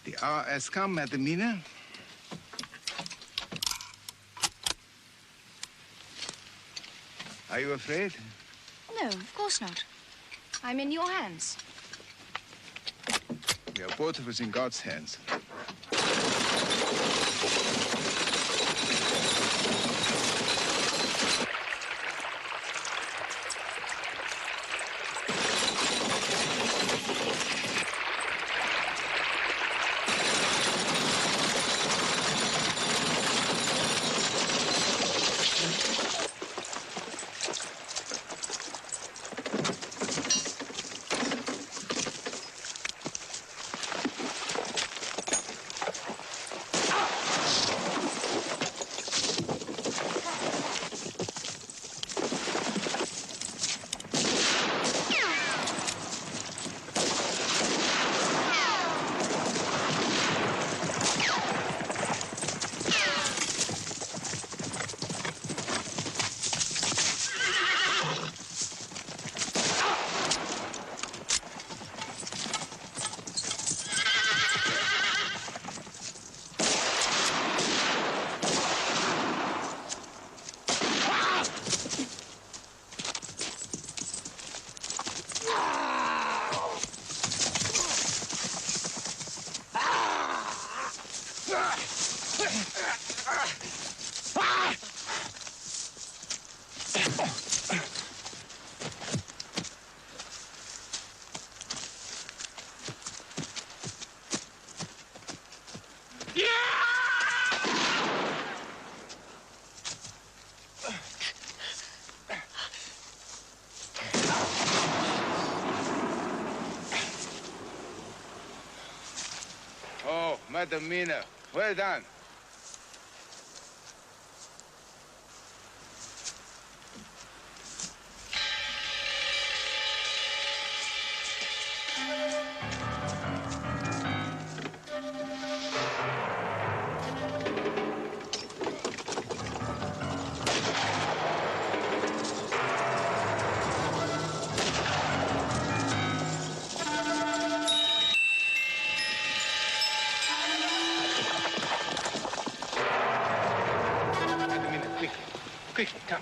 The hour has come, Madam Mina. Are you afraid? No, of course not. I'm in your hands. We are both of us in God's hands. Madam Mina. Well done. Madam Mina, quickly. Quickly, come.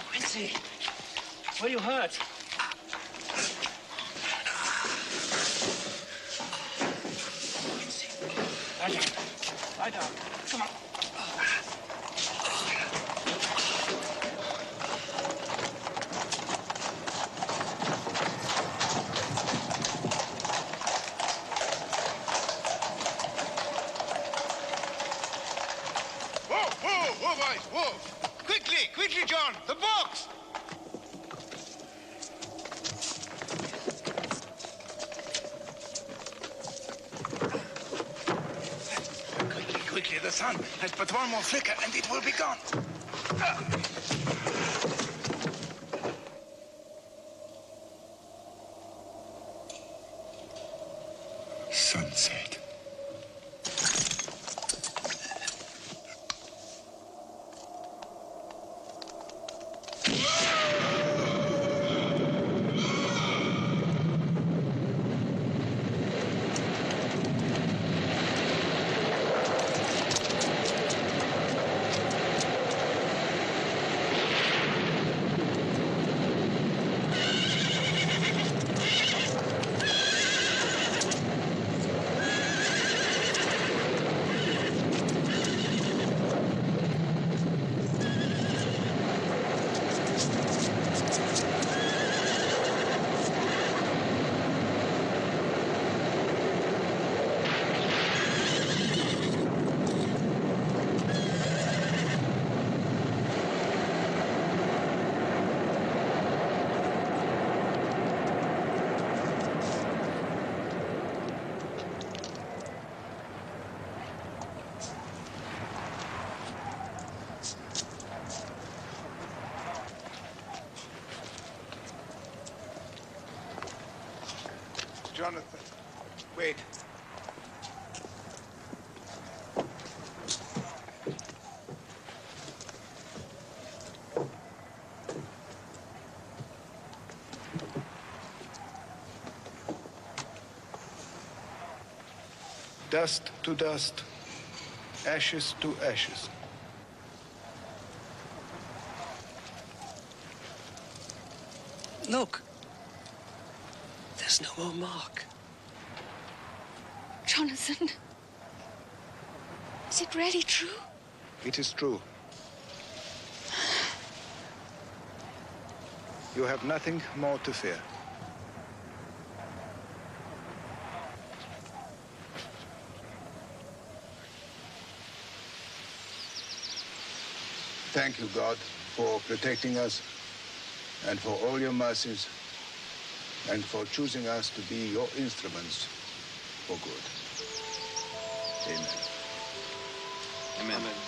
Quincy, were you hurt? Quincy, lie down. Lie down. Come on. Whoa, whoa, whoa, boys, whoa! Quickly, quickly, John, the box! Quickly, quickly, the sun has but one more flicker and it will be gone. Sunset. Jonathan, wait. Dust to dust, ashes to ashes. Look. There's no more mark. Jonathan, is it really true? It is true. You have nothing more to fear. thank you, God, for protecting us and for all your mercies and for choosing us to be your instruments for good. Amen. Amen.